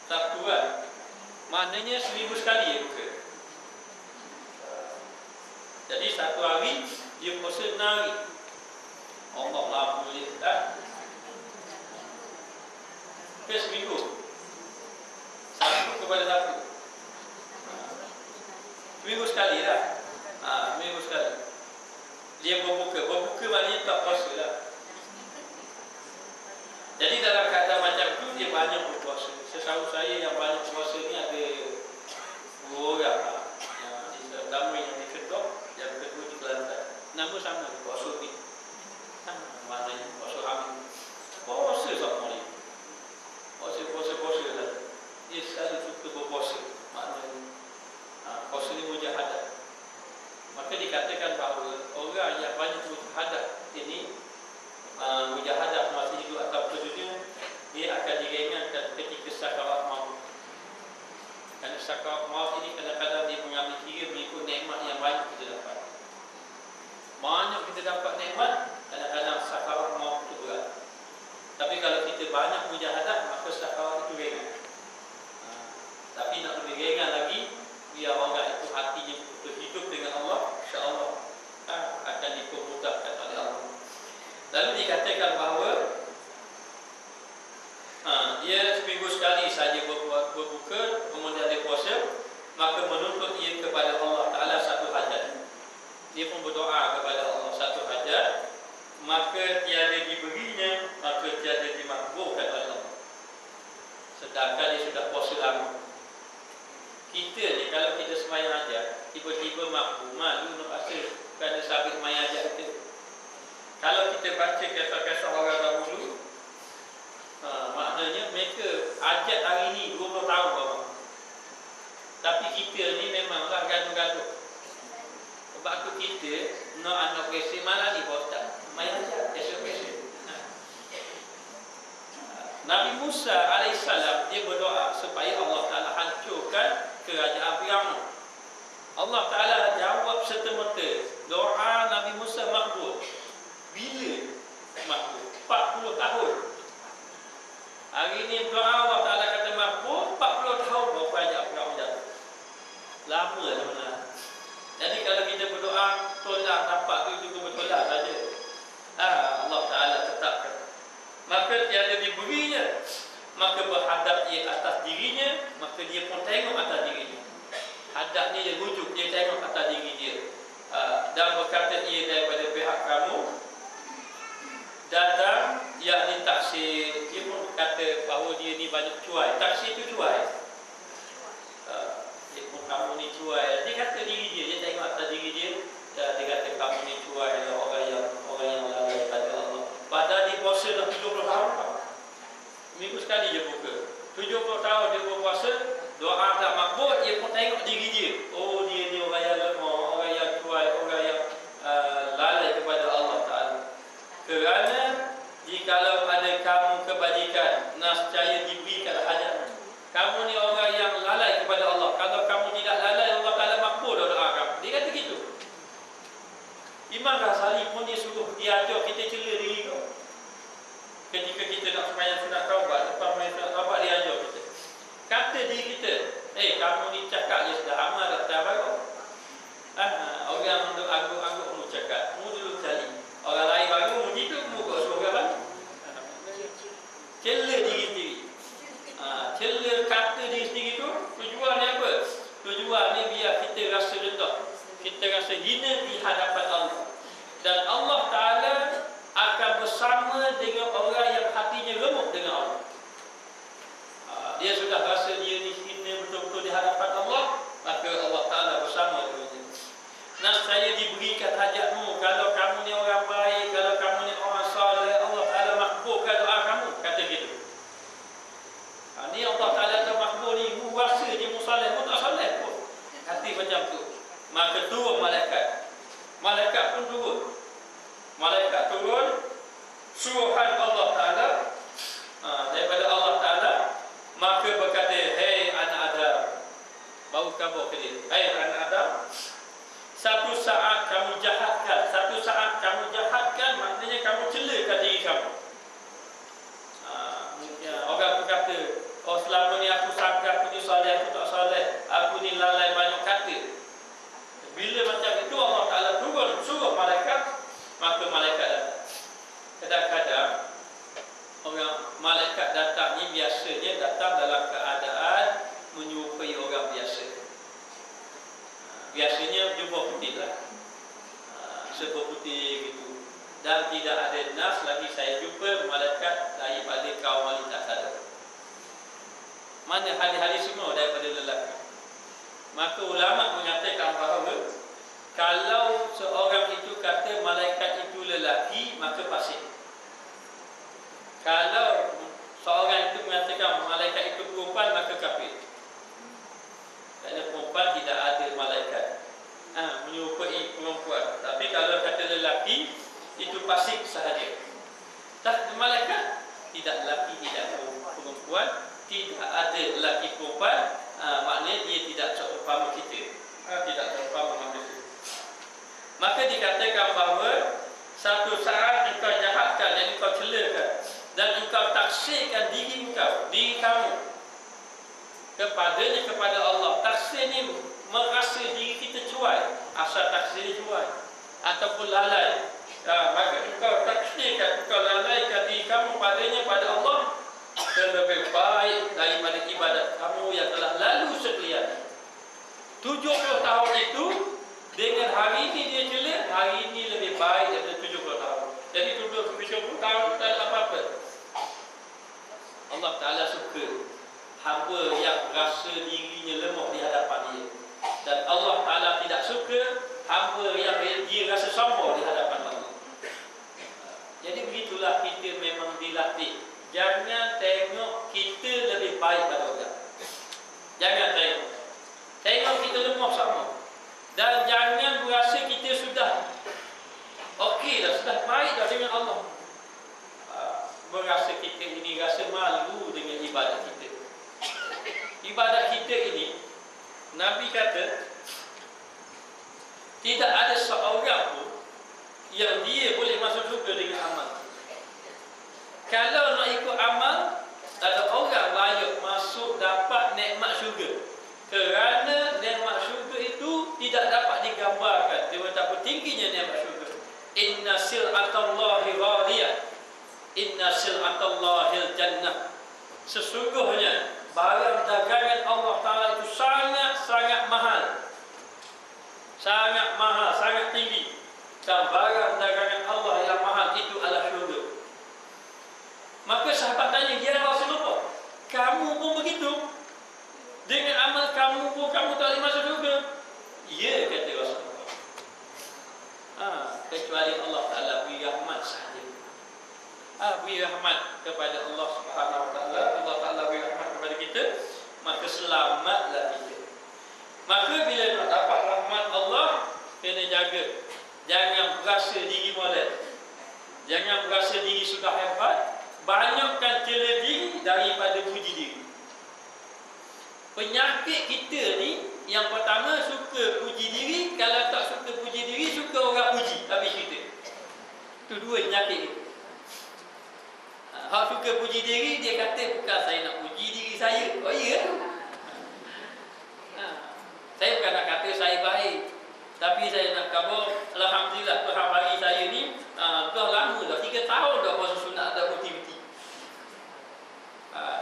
Sabtu kan? Maknanya 1000 sekali ia buka. Jadi satu hari Dia puasa 6 hari. Allah lah boleh dah. Ke seminggu. Satu kepada satu. Seminggu sekali lah. Seminggu sekali. Dia berbuka. Berbuka maknanya tak puasa lah. Jadi dalam keadaan macam tu dia banyak berpuasa. Setahu saya yang banyak puasa ni ada 2 orang lah. Yang pertama yang di Kedah, yang kedua di Kelantan. Nama sama puasa ni. Maknanya puasa hamil. Puasa sama ni. Puasa lah. Dia selalu suka berpuasa. Maknanya puasa ni mujahadah. Maka dikatakan bahawa orang yang banyak mujahadah ini mujahadah masa hidup atau dunia, dia akan diringankan ketika sakarat maut. Kerana sakarat maut ini kadang-kadang dia mengambil kira mengikut nikmat yang banyak kita dapat. Banyak kita dapat nikmat, kadang-kadang sakarat maut itu berat. Tapi kalau kita banyak mujahadah, maka sakarat itu ringan. Tapi nak lebih ringan lagi, biar orang itu hatinya betul hidup dengan Allah, insya-Allah akan dipermudahkan oleh Allah. Lalu dikatakan bahawa dia seminggu sekali saja berbuka, kemudian dia puasa, maka menuntut ia kepada Allah Ta'ala satu hajat. Dia pun berdoa kepada Allah satu hajat, maka tiada diberinya, maka tiada dimakbulkan oleh Allah. Sedangkan dia sudah puasa lama. Kita ni kalau kita sembahyang hajat, tiba-tiba makbul, malu nak rasa kerana sabit sembahyang hajat kita. Kalau kita baca kisah-kisah orang dahulu, maknanya mereka hajat hari ni 20 tahun bawah. Tapi kita ni memanglah gaduh-gaduh. Sebab tu kita nak anak kesek malam ni botak, main hajat, esok-esok. Nabi Musa alaihissalam dia berdoa supaya Allah Ta'ala hancurkan kerajaan Firaun. Allah Ta'ala jawab serta-merta. Doa Nabi Musa makbul. Bila makbul? 40 tahun. Hari ni doa Allah Ta'ala kata makbul, 40 tahun baru kerajaan Firaun jatuh. Lama sebenarnya. Jadi kalau kita berdoa tolak dapat tu juga bertolak saja. Allah Ta'ala tetapkan. Maka tiada diberinya, maka berhadap ia atas dirinya, maka dia pun tengok atas dirinya. Hadap ni dia rujuk, dia tengok atas diri dia. Dan berkata ia daripada pihak kamu datang, yakni taksir. Dia pun kata bahawa dia ni banyak cuai. Taksir itu cuai. Dia pun kamu ni cuai. Dia kata diri dia, dia tengok atas diri dia. Dia kata kamu ni cuai, orang yang lalai pada Allah. Padahal dia puasa dah 70 tahun. Minggu sekali je buka. 70 tahun dia berpuasa, doa tak makbul, dia pun tengok diri dia. Oh, dia ni orang yang lemah, orang yang cuai, orang yang lalai kepada Allah Ta'ala. Kerana jikalau ada kamu kebajikan, nascaya diberikan hajat. Kamu ni orang yang lalai kepada Allah. Kalau kamu tidak lalai, Allah Ta'ala makbul doa kamu. Dia kata gitu. Imam Ghazali pun dia suruh, dia ajar kita cela diri kau. Ketika kita nak sembahyang sunat taubat, lepas sembahyang sunat taubat dia ajar kita. Kata diri kita, kamu ni cakap je sudah amal dah tak baru. Orang untuk angguk-angguk mu cakap, mu dulu cari. Orang lain baru mu gitu, mu kau suruh orang lain. Cela diri sendiri. Cela kata diri sendiri tu, tujuan ni apa? Tujuan ni biar kita rasa rendah. Kita rasa hina di hadapan Allah. Dan Allah Ta'ala akan bersama dengan orang yang hatinya remuk dengan Allah. Dia sudah rasa dia ni hina betul-betul di hadapan Allah, maka Allah Ta'ala bersama dengan dia. Nascaya diberikan hajatmu. Kalau kamu ni orang baik, kalau kamu ni orang saleh, Allah Ta'ala makbulkan doa kamu. Kata gitu. Ni Allah Ta'ala dah makbul ni. Mu rasa dia mu saleh, mu tak saleh pun. Hati macam tu. Maka turun malaikat. Malaikat pun turun. Malaikat turun, suruhan Allah Ta'ala, daripada Allah Ta'ala. Maka berkata, hei anak Adam. Baru kabar ke dia, hei anak Adam, satu saat kamu jahatkan. Satu saat kamu jahatkan, maknanya kamu celakan diri kamu. Orang tu kata, oh selama ni aku sangka aku ni saleh, aku tak saleh, aku ni lalai banyak kata. Bila macam itu Allah Ta'ala turun, suruh malaikat seputih gitu. Dan tidak ada nas lagi saya jumpa malaikat daripada kaum wanita saja. Mana hadis-hadis semua daripada lelaki. Maka ulama menyatakan bahawa kalau seorang itu kata malaikat itu lelaki, maka fasik. Kalau seorang itu mengatakan malaikat itu perempuan, maka kafir. Kerana perempuan tidak ada malaikat menyerupai perempuan. Tapi kalau kata lelaki, itu fasik sahaja. Tak malaikat, tidak lelaki, tidak perempuan, tidak ada lelaki perempuan, maknanya dia tidak seumpama kita, tidak seumpama manusia. Maka dikatakan bahawa satu saat engkau jahatkan dan engkau celakan dan engkau taksirkan diri kamu kepada Allah. Taksir ni merasa diri kita cuai, asal taksir cuai ataupun lalai. Maka engkau taksirkan, engkau lalaikan diri kamu pada Allah, lebih baik daripada ibadat kamu yang telah lalu sekalian. 70 tahun itu dengan hari ini dia jelek, hari ini lebih baik daripada 70 tahun. Jadi 70 tahun tak ada apa-apa. Allah Ta'ala suka hamba yang rasa dirinya lemah di hadapan dia. Dan Allah Ta'ala tidak suka hamba yang dia rasa sombong di hadapan Allah. Jadi begitulah kita memang dilatih. Jangan tengok kita lebih baik pada orang. Jangan tengok. Tengok kita lemah sama. Dan jangan berasa kita sudah okey dah, sudah baik dah dengan Allah. Berasa kita ini rasa malu dengan ibadat kita. Ibadat kita ini, Nabi kata, tidak ada seorang pun yang dia boleh masuk surga dengan amal. Kalau nak ikut amal, ada orang layak masuk dapat nikmat syurga. Kerana nikmat syurga itu tidak dapat digambarkan betapa tingginya nikmat syurga. Inna sil'atallahi ghaliyah, inna sil'atallahil jannah. Sesungguhnya barang dagangan Allah Ta'ala itu sangat mahal. Sangat mahal, sangat tinggi. Dan barang dagangan Allah yang mahal itu adalah syurga. Maka sahabat tanya, ya Rasulullah, kamu pun begitu? Dengan amal kamu pun kamu tak boleh masuk syurga? Ya, kata Rasulullah. Kecuali Allah Ta'ala beri rahmat sahaja. Beri rahmat kepada Allah Subhanahu Wa Ta'ala. Allah Ta'ala beri rahmat kepada kita, maka selamatlah kita. Maka bila nak dapat rahmat Allah, kena jaga. Jangan berasa diri molek. Jangan berasa diri sudah hebat. Banyakkan cela diri daripada puji diri. Penyakit kita ni, yang pertama suka puji diri. Kalau tak suka puji diri, suka orang puji. Habis kita. Itu dua penyakit kita. Hak suka puji diri, dia kata bukan saya nak puji diri saya. Oh iya. Saya bukan nak kata saya baik, tapi saya nak khabar, alhamdulillah Tuhan bagi saya ni dah lama dah, 3 tahun dah puasa sunat dah betul-betul.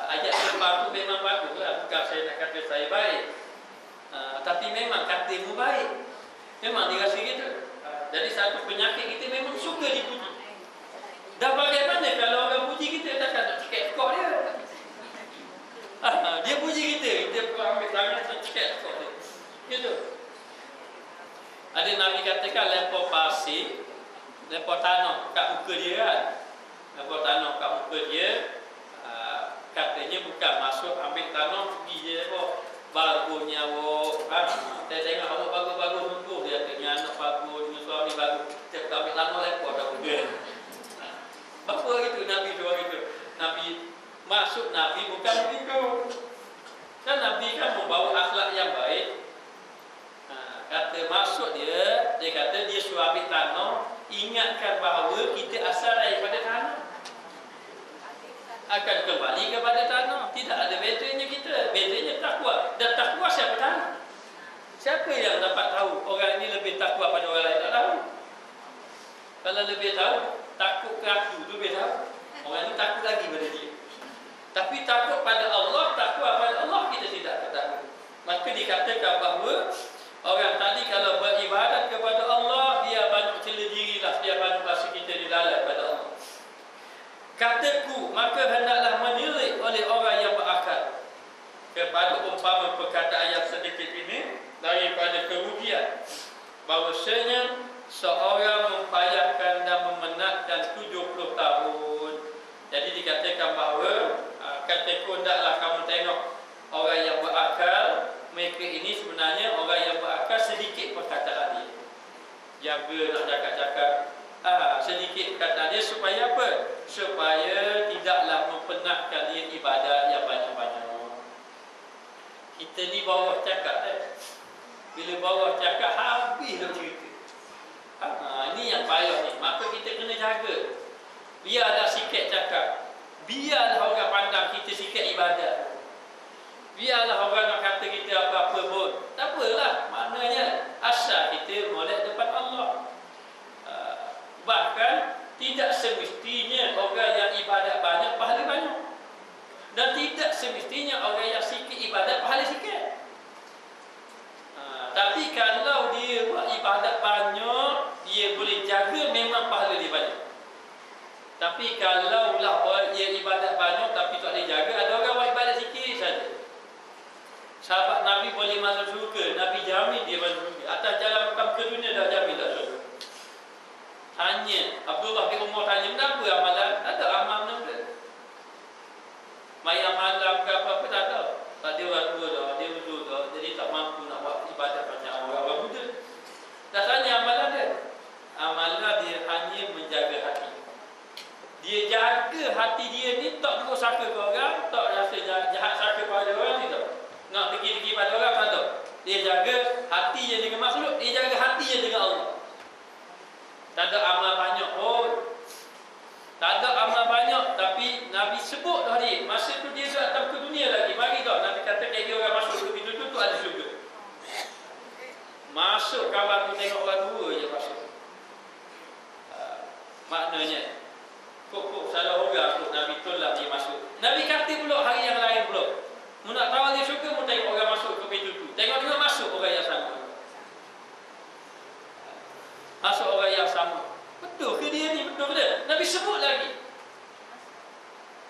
Ayat lepas tu memang bagus lah. Bukan saya nak kata saya baik, tapi memang katamu baik. Memang dirasa gitu. Jadi satu penyakit kita memang suka dipuji. Dah bagaimana kalau orang puji kita, takkan nak cekek kok dia. Dia puji kita, kita ambil tangan dan cekek kok dia. Gitu. Ada Nabi katakan lempar pasir, lempar tanah kat muka dia kan. Lempar tanah kat muka dia, katanya bukan masuk ambil tanah pergi je awak. Bagusnya awak. Saya tengok awak bagus-bagus untuk dia katanya anak bagus, dengan suami bagus. Dia ambil tanah lempar dah muka. Apa gitu Nabi suruh gitu. Nabi maksud Nabi bukan begitu. Kan Nabi kan membawa akhlak yang baik. Kata maksud dia kata dia suruh ambil tanah, ingatkan bahawa kita asal daripada tanah, akan kembali kepada tanah. Tidak ada bedanya kita. Bedanya takwa. Dan takwa siapa tahu? Siapa yang dapat tahu orang ini lebih takwa pada orang lain? Tak tahu. Kalau lebih tahu, takut ke aku tu lebih tahu. Orang ini takut lagi pada dia. Tapi takut pada Allah, takwa pada Allah kita tidak ketahui. Maka dikatakan bahawa orang tadi kalau beribadat kepada Allah, dia banyak cela maka hendaklah menilik oleh orang yang berakal kepada umpama perkataan yang sedikit ini daripada kerugian, bahawasanya seorang mempayahkan dan memenatkan 70 tahun. Jadi dikatakan bahawa kataku hendaklah kamu tengok orang yang berakal, mereka ini sebenarnya orang yang berakal sedikit perkataan dia. Jaga nak cakap-cakap sedikit perkataan dia supaya apa? Supaya tidaklah mempenatkan dia ibadat yang banyak-banyak. Kita ni bawah cakap bila bawah cakap habis dah cerita. Ini yang payah ni. Maka kita kena jaga. Biarlah sikit cakap. Biarlah orang pandang kita sikit ibadat. Biarlah orang nak kata kita apa-apa pun. Tak apalah. Maknanya asal kita molek depan Allah. Bahkan tidak semestinya orang yang ibadat banyak pahala banyak. Dan tidak semestinya orang yang sikit ibadat pahala sikit. Tapi kalau dia buat ibadat banyak, dia boleh jaga, memang pahala dia banyak. Tapi kalau lah dia ibadat banyak tapi tak boleh jaga, ada orang buat ibadat sikit saja. Sahabat Nabi boleh masuk syurga, Nabi jamin dia masuk syurga. Atas jalan pertama ke dunia dah jamin tak syurga. Tanya Abdullah bin Umar, tanya kenapa amalan? Tak ada amal benda. Mayang malam ke apa-apa tak ada. Tak ada orang tua dah, dia uzur dah, jadi tak mampu nak buat ibadat banyak orang muda. Dah tanya amalan dia. Amalan dia hanya menjaga hati. Dia jaga hati dia ni, tak terus saka ke orang, tak rasa jahat saka pada orang ni tak. Nak pergi-pergi pada orang tak tahu. Dia jaga hati je dengan makhluk, dia jaga hati je dengan Allah. Tak ada amal banyak pun. Tak ada amal banyak, tapi Nabi sebut dah dia. Masa tu dia datang ke dunia lagi. Mari dah Nabi kata kayak dia orang masuk ke pintu tu ada syurga. Masuk kawan tu tengok orang dua je masuk. Maknanya kok salah orang tu Nabi tolak dia masuk. Nabi kata pula hari yang lain pula. Mu nak tahu dia syurga, mu tengok orang masuk ke pintu tu. Tengok masuk orang yang sama. Masuk orang yang sama. Betul ke dia ni? Betul ke? Nabi sebut lagi.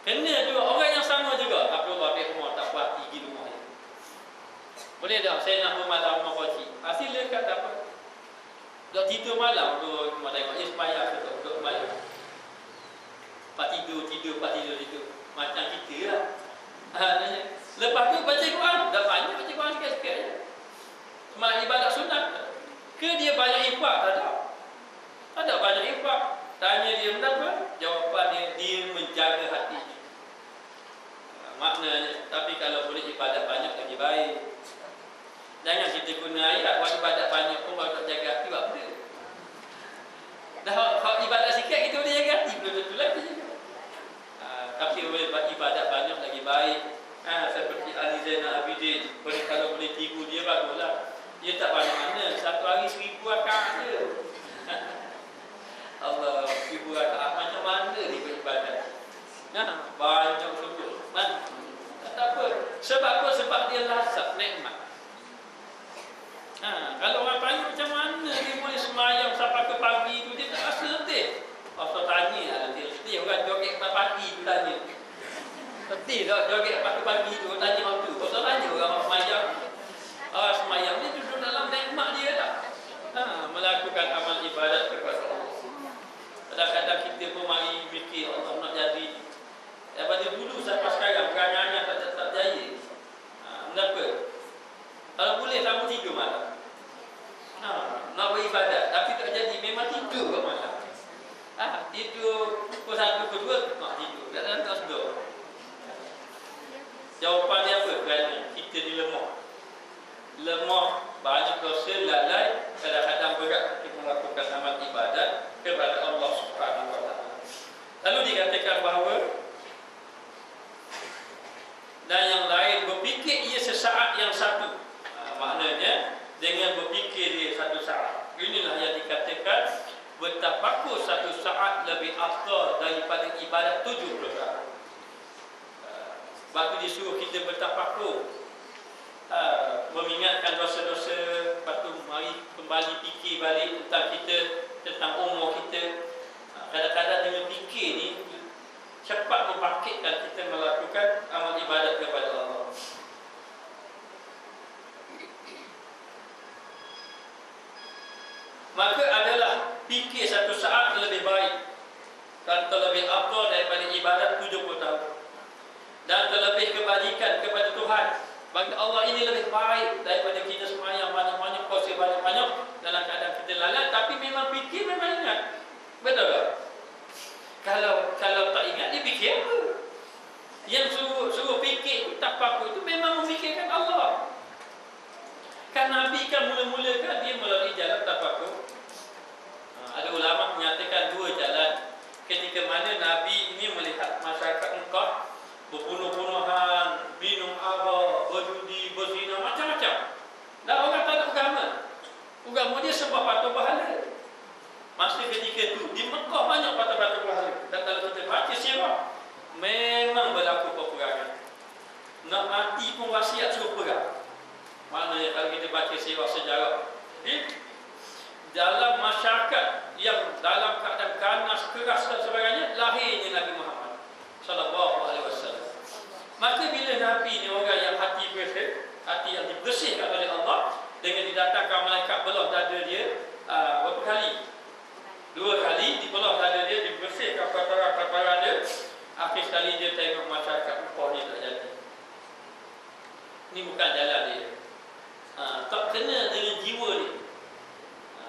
Kena juga orang yang sama juga. Abdullah bin Umar tak puas pergi rumah dia. Boleh tak? Saya nak bermalam rumah Pakcik. Silakan, tak apa. Duk tidur malam tu rumah tengok. Dia semayang tu duk malam. Pak tidur. Macam kita lah. Lepas tu baca Quran. Dah banyak baca Quran sikit-sikit je. Semayang ibadat sunat. Ke dia banyak infak? Tak ada. Ada banyak infak. Tanya dia kenapa? Jawapan dia menjaga hati. Maknanya, tapi kalau boleh ibadat banyak lagi baik. Jangan kita guna ayat buat ibadat banyak pun kalau tak jaga hati buat benda. Dah kalau ibadat sikit kita boleh jaga hati, belum tentu lagi jaga. Tapi boleh buat ibadat banyak lagi baik. Seperti Ali Zainal Abidin, kalau boleh tipu dia baguslah. Dia tak banyak mana, satu hari 1000 rakaat je. Allah, 1000 rakaat macam mana dia beribadat? Banyak betul. Tak apa. Sebab apa? Sebab dia lazat nikmat. Kalau orang tanya macam mana dia boleh semayang sampai ke pagi tu, dia tak rasa letih. Pasal tanya lah letih. Letih orang joget pagi tu tanya. Letih tak joget pagi tu tanya waktu. Pasal tanya orang semayang. Semayang ni duduk dalam nikmat dia tak? Melakukan amal ibadat kepada Allah. Kadang-kadang kita pun mari fikir Allah nak jadi. Daripada dulu sampai sekarang perangai tak jaya. Kenapa? Kalau boleh kamu tidur malam. Nak beribadat tapi tak jadi, memang tidur ke malam. Tidur pukul 1, pukul 2 nak tidur. Kadang-kadang tak sedar. Jawapan dia apa? Kerana kita ni lemah, banyak dosa, lalai, kadang-kadang berat untuk melakukan amal ibadat kepada Allah Subhanahu wa taala. Lalu dikatakan bahawa dan yang lain berfikir ia sesaat yang satu. Maknanya dengan berfikir dia satu saat. Inilah yang dikatakan bertafakur satu saat lebih afdal daripada ibadat 70 saat. Sebab tu disuruh kita bertafakur, mengingatkan dosa-dosa. Lepas tu mari kembali fikir balik tentang kita, tentang umur kita. Kadang-kadang dengan fikir ni cepat membangkitkan kita melakukan amal ibadat kepada Allah. Maka adalah fikir satu saat lebih baik dan terlebih afdal daripada ibadat 70 tahun. Dan terlebih kebajikan kepada Tuhan bagi Allah ini lebih baik daripada kita semayang banyak-banyak, puasa banyak-banyak dalam keadaan kita lalai. Tapi memang fikir memang ingat. Betul tak? Kalau tak ingat, dia fikir apa? Yang suruh fikir, tafakur itu memang memfikirkan Allah. Kan Nabi kan mula-mula kan dia melalui jalan tafakur. Ada ulama menyatakan dua jalan. Ketika mana Nabi ini melihat masyarakat Mekah berbunuh-bunuhan, minum arak, berjudi, berzina, macam-macam. Dan orang tak ada agama. Agama dia sebab patung berhala. Masa ketika itu di Mekah banyak patung-patung berhala. Dan kalau kita baca sirah, memang berlaku peperangan. Nak mati pun wasiat suruh perang. Maknanya kalau kita baca sirah sejarah, dalam masyarakat yang dalam keadaan ganas, keras dan sebagainya, lahirnya Nabi Muhammad sallallahu alaihi wasallam. Maka bila Nabi ni orang yang hati bersih, hati yang dibersihkan oleh Allah dengan didatangkan malaikat belah dada dia berapa kali? 2 kali dibelah dada dia, dibersihkan kotoran-kotoran dia. Akhir sekali dia tengok masyarakat Mekah ni tak jadi. Ni bukan jalan dia. Tak kena dengan jiwa dia.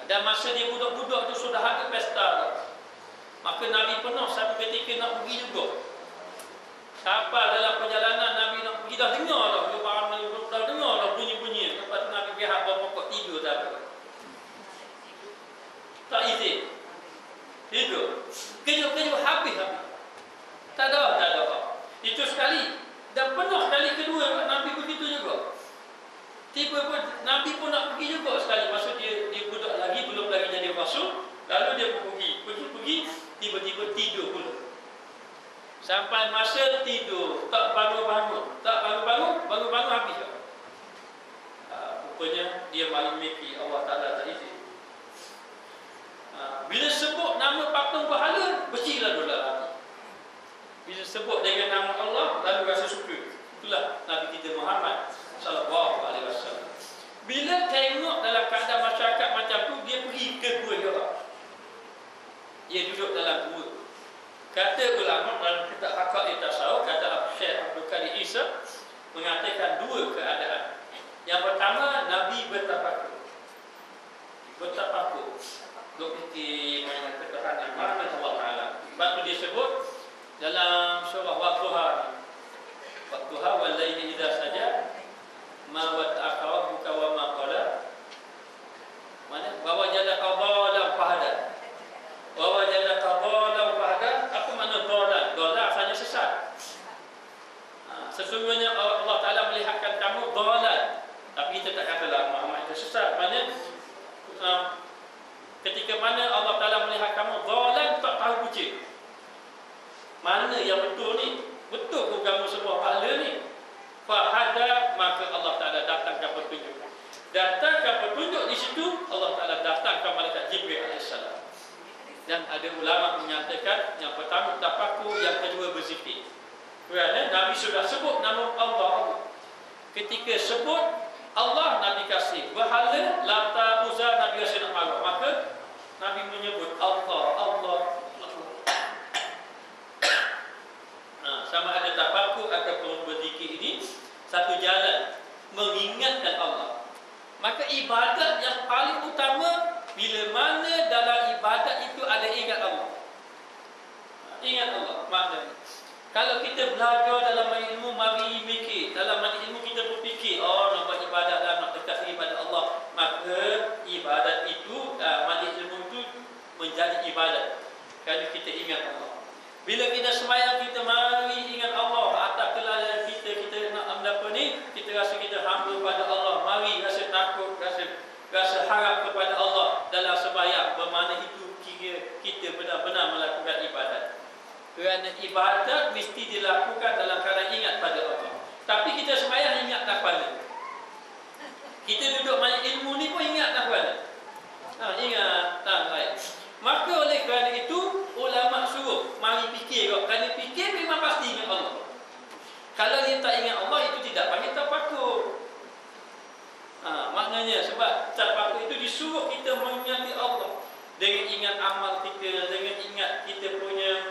Dan masa dia budak-budak tu sudah ada pesta dah. Maka Nabi pernah satu ketika nak pergi juga. Siapa dalam perjalanan Nabi nak pergi dah dengar dah. Dah dengar dah bunyi-bunyi. Lepas tu Nabi pihak bawa-bawa tidur tak ada. Tak izin. Tidur. Kejut-kejut habis-habis. Tak ada. Itu sekali. Dan pernah kali kedua Nabi begitu juga. Tiba pun Nabi pun nak pergi juga sekali. Masa dia budak lagi, belum lagi jadi rasul. Lalu dia pergi, tiba-tiba tidur pula. Sampai masa tidur, tak bangun-bangun. Tak bangun-bangun habis. Rupanya dia main meki, Allah Ta'ala tak izin. Bila sebut nama patung berhala, bersihlah dulu hati. Bila sebut dengan nama Allah, lalu rasa suka. Itulah Nabi kita Muhammad sallallahu alaihi wasallam. Bila tengok dalam keadaan masyarakat macam tu, dia pergi ke Gua Hira. Dia duduk dalam gua. Kata ulama dalam kitab Aqaid Tasawuf, kata Syekh Abdul Qadir Isa mengatakan 2 keadaan. Yang pertama, Nabi bertafakur. Duk fikir mana ketahanan mana Allah Taala. Sebab tu dia sebut dalam surah Wadduha. Wadduha wal laili idza saja ma wada'aka rabbuka wa ma qala. Mana? Bawa jada qadala fahada. Bawa jada qadala fahada. Apa makna dalal? Dalal asalnya sesat. Sesungguhnya Allah Taala melihatkan kamu dalal. Tapi kita tak katalah Muhammad itu sesat. Mana ketika mana Allah Taala melihat kamu dalal, tak tahu kucing. Mana yang betul ni? Betul ke kamu semua pahala ni? Fahada, maka Allah Ta'ala datangkan petunjuk. Datangkan petunjuk di situ, Allah Ta'ala datangkan malaikat Jibril AS. Dan ada ulama menyatakan, yang pertama tafakur, yang kedua berzikir. Kerana Nabi sudah sebut nama Allah. Ketika sebut Allah, Nabi kasih. Berhala, Lata, Uzza, Nabi kasih nak marah. Maka Nabi menyebut Allah. Sama ada tafakur ataupun berzikir ini satu jalan mengingatkan Allah. Maka ibadat yang paling utama, bila mana dalam ibadat itu ada ingat Allah. Ingat Allah maknanya. Kalau kita belajar dalam ilmu, mari mikir. Dalam ilmu kita berfikir, nak buat ibadat dan nak dekat kepada Allah. Maka ibadat itu, mari ilmu itu menjadi ibadat. Kalau kita ingat Allah. Bila kita sembahyang, kita mari ingat Allah. Atas kelalaian kita nak apa ni, kita rasa kita hamba pada Allah. Mari rasa takut, rasa harap kepada Allah dalam sembahyang. Bermakna itu kira kita benar-benar melakukan ibadat. Kerana ibadat mesti dilakukan dalam keadaan ingat pada Allah. Tapi kita sembahyang ingat tak pada. Kita duduk main ilmu ni pun ingat tak pada. Ingat tak baik. Maka oleh kerana itu ulama suruh mari fikir. Kerana fikir Sebab tafakur itu disuruh kita mengingati Allah dengan ingat amal kita, dengan ingat kita punya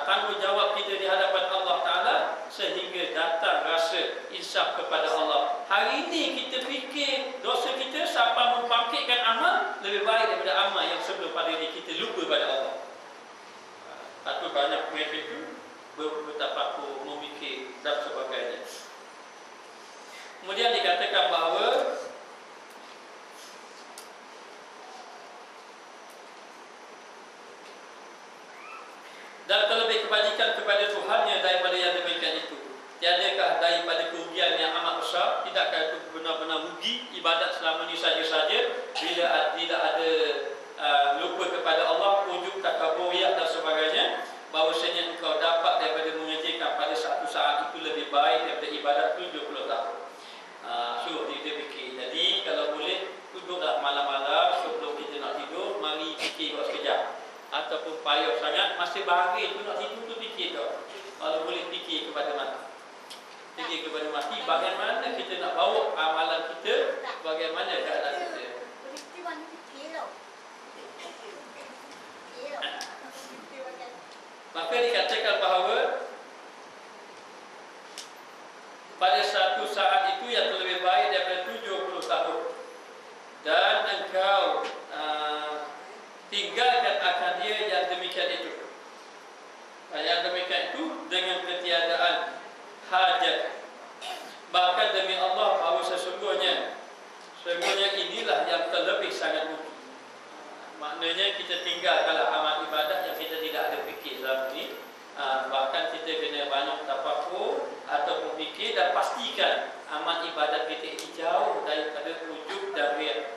tanggungjawab kita di hadapan Allah Ta'ala, sehingga datang rasa insaf kepada Allah. Hari ini kita fikir dosa kita sampai membangkitkan amal lebih baik daripada amal yang sebelum pada ini kita lupa pada Allah. Atau banyak mereka itu bertafakur, memikir dan sebagainya. Kemudian dikatakan bahawa dan terlebih kebajikan kepada Tuhannya daripada yang demikian itu. Tiadakah daripada kerugian yang amat besar? Tidakkah itu benar-benar rugi ibadat selama ini saja-saja bila tidak ada lupa kepada Allah, ujub, takabur, riak dan sebagainya, bahawasanya engkau dapat daripada mengerjakan pada satu saat itu lebih baik daripada ibadat 70 tahun. Suruh kita fikir. Jadi kalau boleh duduklah malam-malam sebelum kita nak tidur, mari fikir buat sekejap. Ataupun payah sangat masih bahagia tu nak tidur tu fikir tau. Kalau boleh fikir kepada mati. Fikir kepada mati, bagaimana kita nak bawa amalan kita, bagaimana keadaan kita. Maka dikatakan bahawa pada satu saat itu yang lebih baik daripada 70 tahun, dan engkau tinggalkan akan dia yang demikian itu. Yang demikian itu dengan ketiadaan hajat. Bahkan demi Allah bahawa sesungguhnya inilah yang terlebih sangat rugi. Maknanya kita tinggalkanlah amal ibadat yang kita tidak ada fikir dalam ini. Bahkan kita kena banyak tafakur ataupun fikir dan pastikan amal ibadat kita ini jauh daripada ujub dan riak.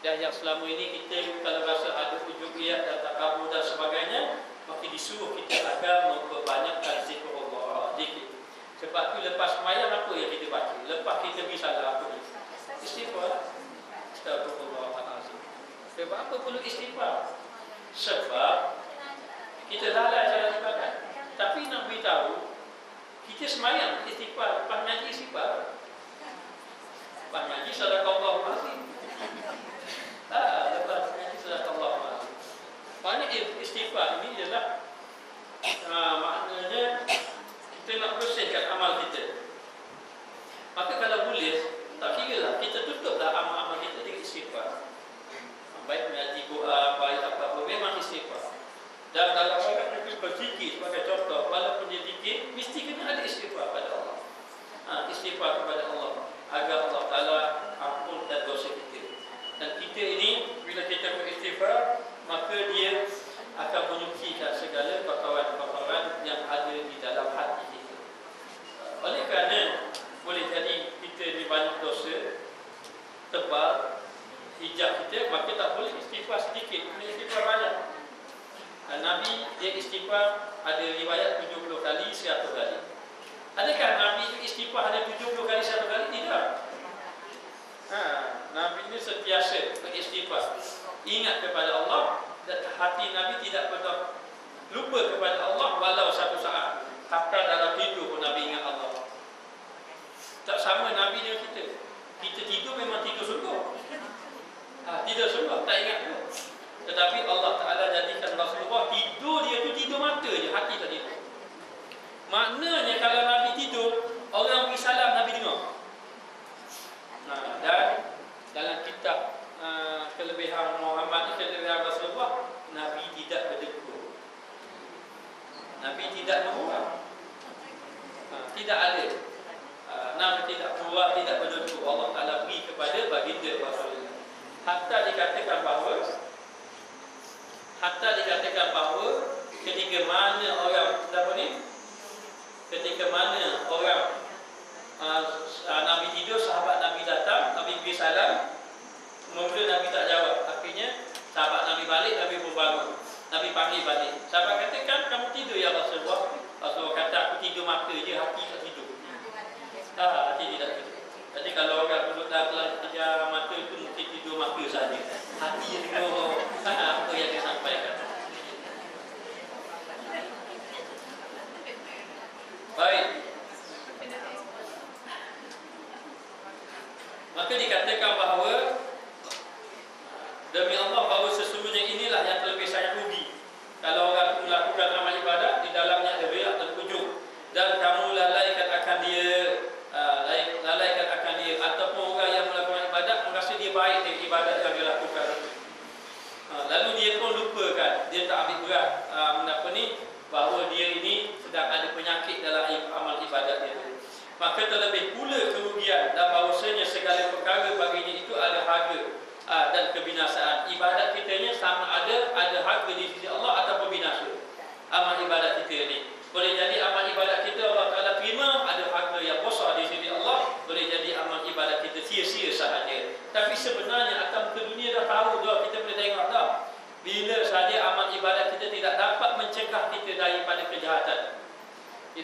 Dan yang selama ini kita kalau rasa ada ujub, riak dan takabur dan sebagainya, maka disuruh kita agar memperbanyakkan zikr Allah, zikir. Sebab tu lepas sembahyang apa yang kita baca? Lepas kita bersalah apa ni? Istighfar. Astagfirullahalazim. Sebab apa perlu istighfar? Sebab kita lalai jalan ibadat. Tapi nak beritahu, kita sembahyang istighfar, lepas ngaji istighfar. Lepas ngaji sadaqallahul azim. Lepas ngaji sadaqallahul azim. Maknanya istighfar ini ialah maknanya kita nak bersihkan amal kita. Maka kalau boleh, tak kira lah, kita tutuplah amal-amal kita dengan istighfar. Baik mengaji doa, baik apa-apa, memang istighfar. Dan kalau orang itu berzikir sebagai contoh, walaupun dia zikir, mesti kena ada istighfar pada Allah. Istighfar kepada Allah agar Allah Ta'ala ampunkan dosa kita. Dan kita ini, bila kita beristighfar, maka dia akan menyucikan segala kotoran-kotoran yang ada di dalam hati kita. Oleh kerana boleh jadi kita ni banyak dosa, tebal hijab kita, maka tak boleh istighfar sedikit, kena istighfar banyak. Nabi dia istighfar ada riwayat 70 kali, 100 kali. Adakah Nabi itu istighfar hanya 70 kali, 100 kali? Tidak. Nabi ini sentiasa beristighfar, ingat kepada Allah, dan hati Nabi tidak pernah lupa kepada Allah walau satu saat. Hatta dalam tidur pun Nabi ingat Allah. Tak sama Nabi dengan kita. Kita tidur memang tidur sungguh. Tidur sungguh, tak ingat pun. Tetapi Allah Ta'ala jadikan Rasulullah tidur dia tu tidur mata je, hati tak tidur. Maknanya kalau Nabi tidur, orang beri salam Nabi dengar. Dan dalam kitab kelebihan Muhammad, kelebihan Rasulullah, Nabi tidak berdegur, Nabi tidak menguap, tidak ada. Nabi tidak menguap, tidak berdegur. Allah Ta'ala beri kepada baginda Rasulullah. Hatta dikatakan bahawa ketika mana orang Nabi tidur, sahabat Nabi datang, Nabi beri salam, mula Nabi tak jawab. Akhirnya sahabat Nabi balik, Nabi pun bangun. Nabi panggil balik. Sahabat katakan, kamu tidur ya Rasulullah? Rasulullah kata, aku tidur mata je, hati tak tidur. Hati tidak tidur. Jadi kalau orang duduk dalam kerja mata itu mungkin tidur mata saja, hati yang tidur. Apa yang dia sampaikan. Baik. Maka dikatakan bahawa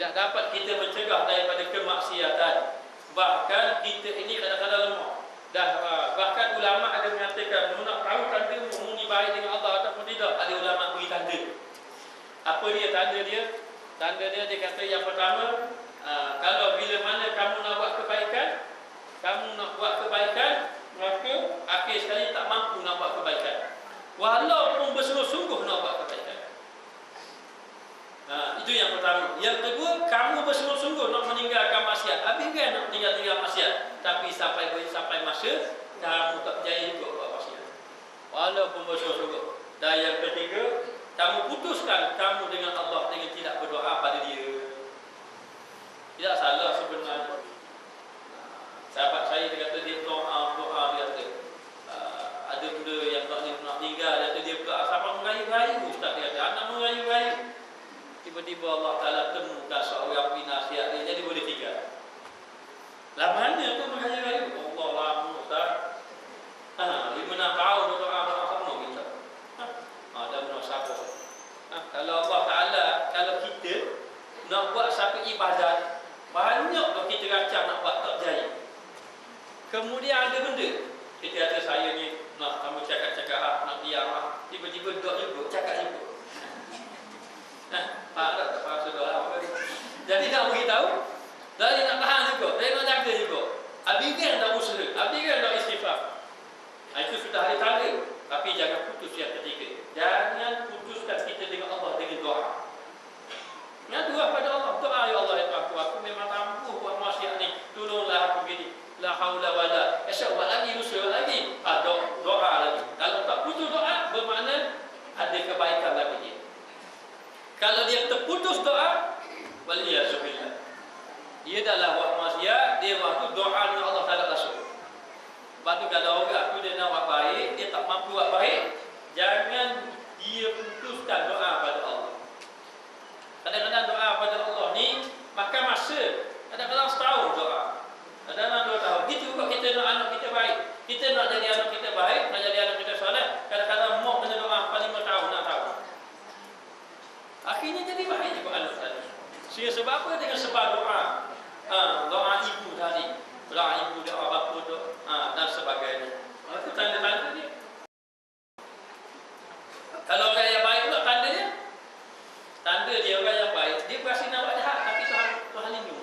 nak dapat kita mencegah daripada kemaksiatan. Bahkan kita ini kadang-kadang lemah. Dan bahkan ulama ada mengatakan, nak tahu tanda muni baik dengan Allah ataupun tidak, ada ulama beri tanda. Apa dia tanda dia? Tanda dia kata yang pertama, kalau bila mana kamu nak buat kebaikan, maka akhir sekali tak mampu nak buat kebaikan. Walaupun bersungguh-sungguh nak buat kebaikan. Itu yang pertama. Yang kedua, kamu bersungguh-sungguh nak meninggalkan maksiat. Habis kan nak tinggal maksiat, tapi sampai masa kamu tak berjaya juga buat maksiat. Walaupun bersungguh-sungguh. Dan yang ketiga, kamu putuskan kamu dengan Allah dengan tidak berdoa pada Dia. Tidak salah sebenarnya. Sahabat saya dia kata dia doa dia kata ada benda yang tak boleh nak tinggal, dia kata dia berdoa sampai merayu-rayu. Ustaz dia kata anak merayu-rayu. Tiba-tiba Allah Ta'ala temukan seorang penasihat dia, jadi boleh tinggal. Lah mana tu merayu-rayu? Allah lama Ustaz. 5-6 tahun doa sama kita. Dah benar sabar. Kalau Allah Ta'ala, kalau kita nak buat satu ibadat, banyak dah kita rancang nak buat tak berjaya. Kemudian ada benda, kita kata saya ni nak kamu cakap-cakap nak diam tiba-tiba dok juga, cakap juga. Tak faham sudah apa. Jadi nak beritahu, dari nak tahan juga, dari nak jaga juga. Habiskan tak usaha, habiskan tak istighfar. Itu sudah hari tanda. Tapi jangan putus yang ketiga. Jangan putuskan kita dengan Allah dengan doa. Ngadu pada Allah, doa ya Allah ya aku memang mampu buat maksiat ni. Tolonglah aku gini. La haula wala. Buat lagi, usaha lagi. Doa lagi. Kalau tak putus doa, bermakna ada kebaikan lagi dia. Kalau dia terputus doa, waliyazubillah, dia adalah buat maksiat, dia waktu doa dengan Allah Ta'ala langsung. Lepas tu kalau orang tu dia nak buat baik, dia tak mampu buat baik, jangan dia putuskan doa pada Allah. Kadang-kadang doa pada Allah ni makan masa. Kadang-kadang setahun doa, kadang-kadang 2 tahun. Gitu juga kita nak anak kita baik. Kita nak jadi anak kita baik, nak jadi anak kita soleh, kadang-kadang mau kena doa 5 tahun, 6 tahun. Akhirnya jadi baik juga anak tadi. Sebab apa? Dengan sebab doa. Doa ibu tadi, doa ibu, doa bapa, dan sebagainya. Itu tanda-tanda dia. Kalau orang yang baik pula tanda dia, tanda dia orang yang baik, dia berasa nak buat jahat, tapi Tuhan lindung.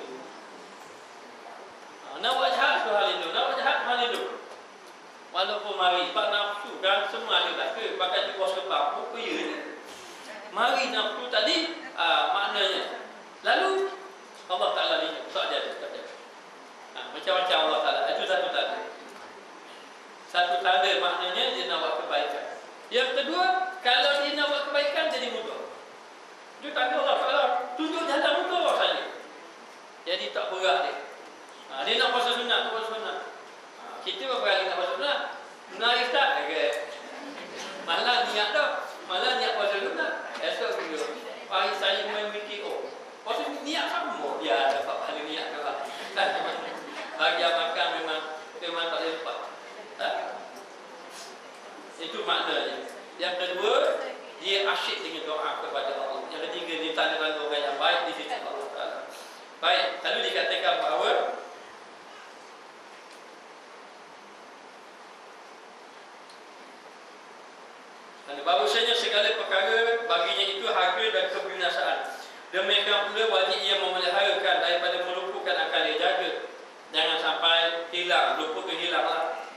Nak buat jahat, Tuhan lindung. Nak buat jahat, Tuhan lindung. Walaupun mari, sebab nafsu dan semua ada tak ke, pakai di bawah sebab, apa ya ni? Mari nafsu tadi, maknanya. Lalu, Allah Ta'ala lindung. Tak jadi. Macam-macam Allah Ta'ala. Itu satu tanda. Satu tanda maknanya dia nak buat kebaikan. Yang kedua, kalau dia nak buat kebaikan, jadi mudah. Itu tanda Allah Ta'ala. Tunjuk jalan mudah saja. Jadi tak berat dia. Dia nak puasa sunat, tak puasa sunat. Kita berapa kali nak puasa sunat? Menarik tak? Malah niat dah. Malah niat puasa sunat. Esok juga. Pagi saya memikir, puasa niat sama. Dia dapat pahala niat ke apa. Bagi yang makan memang tak boleh lupa. Itu maknanya. Yang kedua, dia asyik dengan doa kepada Allah. Yang ketiga, dia tanda-tanda orang yang baik di sisi Allah Ta'ala. Baik, lalu dikatakan bahawa bahawasanya segala perkara baginya itu harga dan kebinasaan. Demikian pula wajib ia memeliharakan daripada meluputkan akal dia, jaga. Jangan sampai hilang, luput tu hilanglah.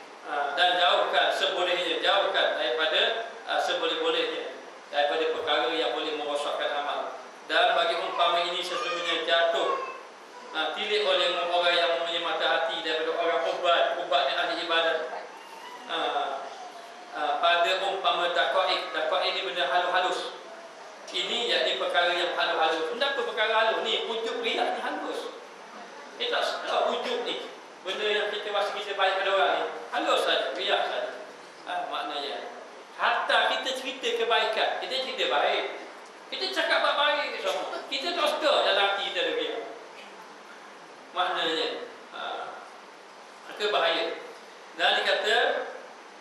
Dan jauhkan sebolehnya, jauhkan daripada seboleh-bolehnya, daripada perkara yang boleh merosakkan amal. Dan bagi umpama ini sesungguhnya jatuh tilik oleh orang yang mempunyai mata hati daripada orang ubat dan ahli ibadat. Pada umpama daqa'iq ini benda halus-halus. Ini yakni perkara yang halus-halus. Kenapa perkara halus ni? Wujud riak ni halus. Kita tak wujud ni. Benda yang kita rasa kita baik pada orang ni halus saja, riak saja. Maknanya hatta kita cerita kebaikan, kita cerita baik, kita cakap baik semua, kita tak suka dalam hati kita ada riak. Maknanya itu bahaya. Dan dikata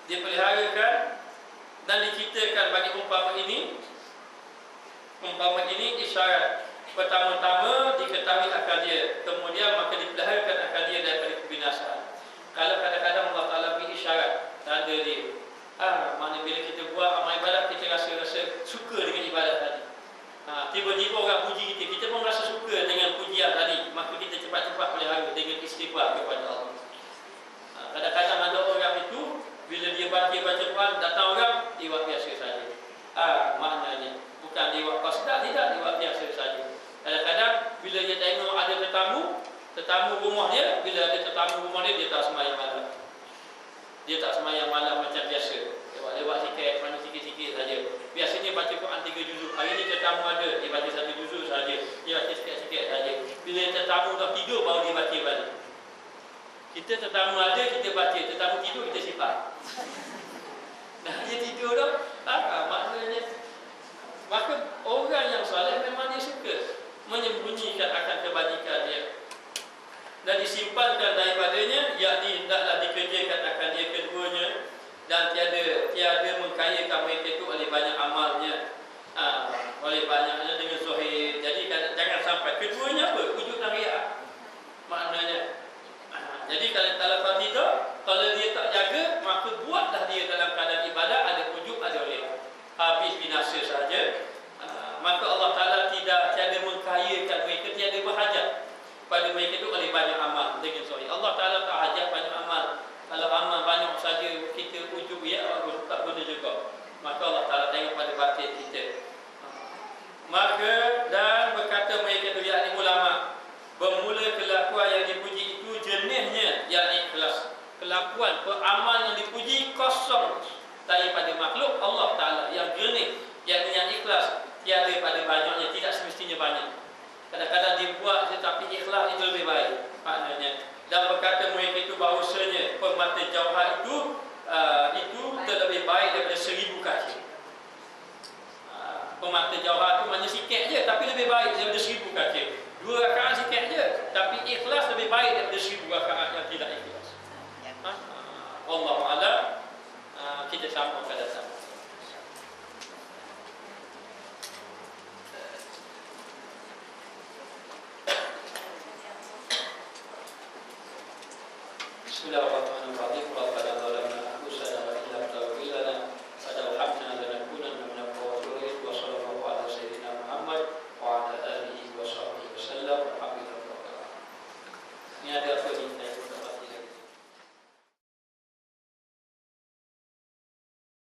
dipeliharakan dan diceritakan bagi umpama ini isyarat Pertama-tama diketahui akan dia, kemudian maka dipeliharakan akan dia daripada kebinasaan. Kalau kadang-kadang Allah Ta'ala beri isyarat, tanda dia, mana bila kita buat amal ibadat, kita rasa suka dengan ibadat tadi. Tiba-tiba orang puji kita, kita pun rasa suka dengan pujian tadi, maka kita cepat-cepat pelihara dengan istighfar kepada Allah. Kadang-kadang ada orang itu, bila dia baca Quran, datang orang, dia buat biasa saja. Maknanya bukan dia buat qasdah, tidak, dia buat biasa saja. Kadang-kadang bila dia tengok ada tetamu rumah dia, bila ada tetamu rumah dia, dia tak sembahyang malam. Dia tak sembahyang malam macam biasa. Lewat sikit, mana sikit-sikit saja. Biasanya baca Quran 3 juzuk. Hari ni tetamu ada, dia baca 1 juzuk saja. Dia baca sikit-sikit saja. Bila tetamu dah tidur, baru dia baca balik. Kita tetamu ada, kita baca. Tetamu tidur, kita simpan. Nah, dia tidur dah. Maknanya. Maka orang yang soleh memang dia suka menyembunyikan akan kebajikan dia dan disimpankan daripadanya, yakni hendaklah dikerjakan akan dia keduanya, dan tiada mengkayakan mereka itu oleh banyak amalnya, oleh banyaknya dengan zahir. Jadi jangan sampai keduanya apa? Wujud dan riak. Maknanya jadi kalau tidak, kalau dia tak jaga, maka buatlah dia dalam keadaan ibadat ada wujud ada riak, habis binasa saja. Maka Allah Ta'ala tiada mengkayakan mereka, tiada berhajat pada mereka itu oleh banyak amal dengan zahir. Allah Ta'ala tak hajat banyak amal. Kalau amal banyak saja kita ujub ya, tak guna juga. Maka Allah Ta'ala tengok pada batin kita. Maka dan berkata mereka itu, yakni ulama, bermula kelakuan yang dipuji itu jenisnya, yakni ikhlas. Kelakuan amal yang dipuji kosong daripada makhluk Allah Ta'ala yang jernih, yakni yang ikhlas, tiada pada banyaknya, tidak semestinya banyak. Kadang-kadang dibuat tetapi ikhlas itu lebih baik maknanya. Dan berkata mereka itu bahawasanya permata jauhar itu terlebih baik daripada 1000 kaca. Permata jauhar itu hanya sikit je, tapi lebih baik daripada 1000 kaca. 2 rakaat sikit je, tapi ikhlas lebih baik daripada 1000 rakaat yang tidak ikhlas. Wallahu a'lam. Kita sambung pada datang. Bismillahirrahmanirrahim.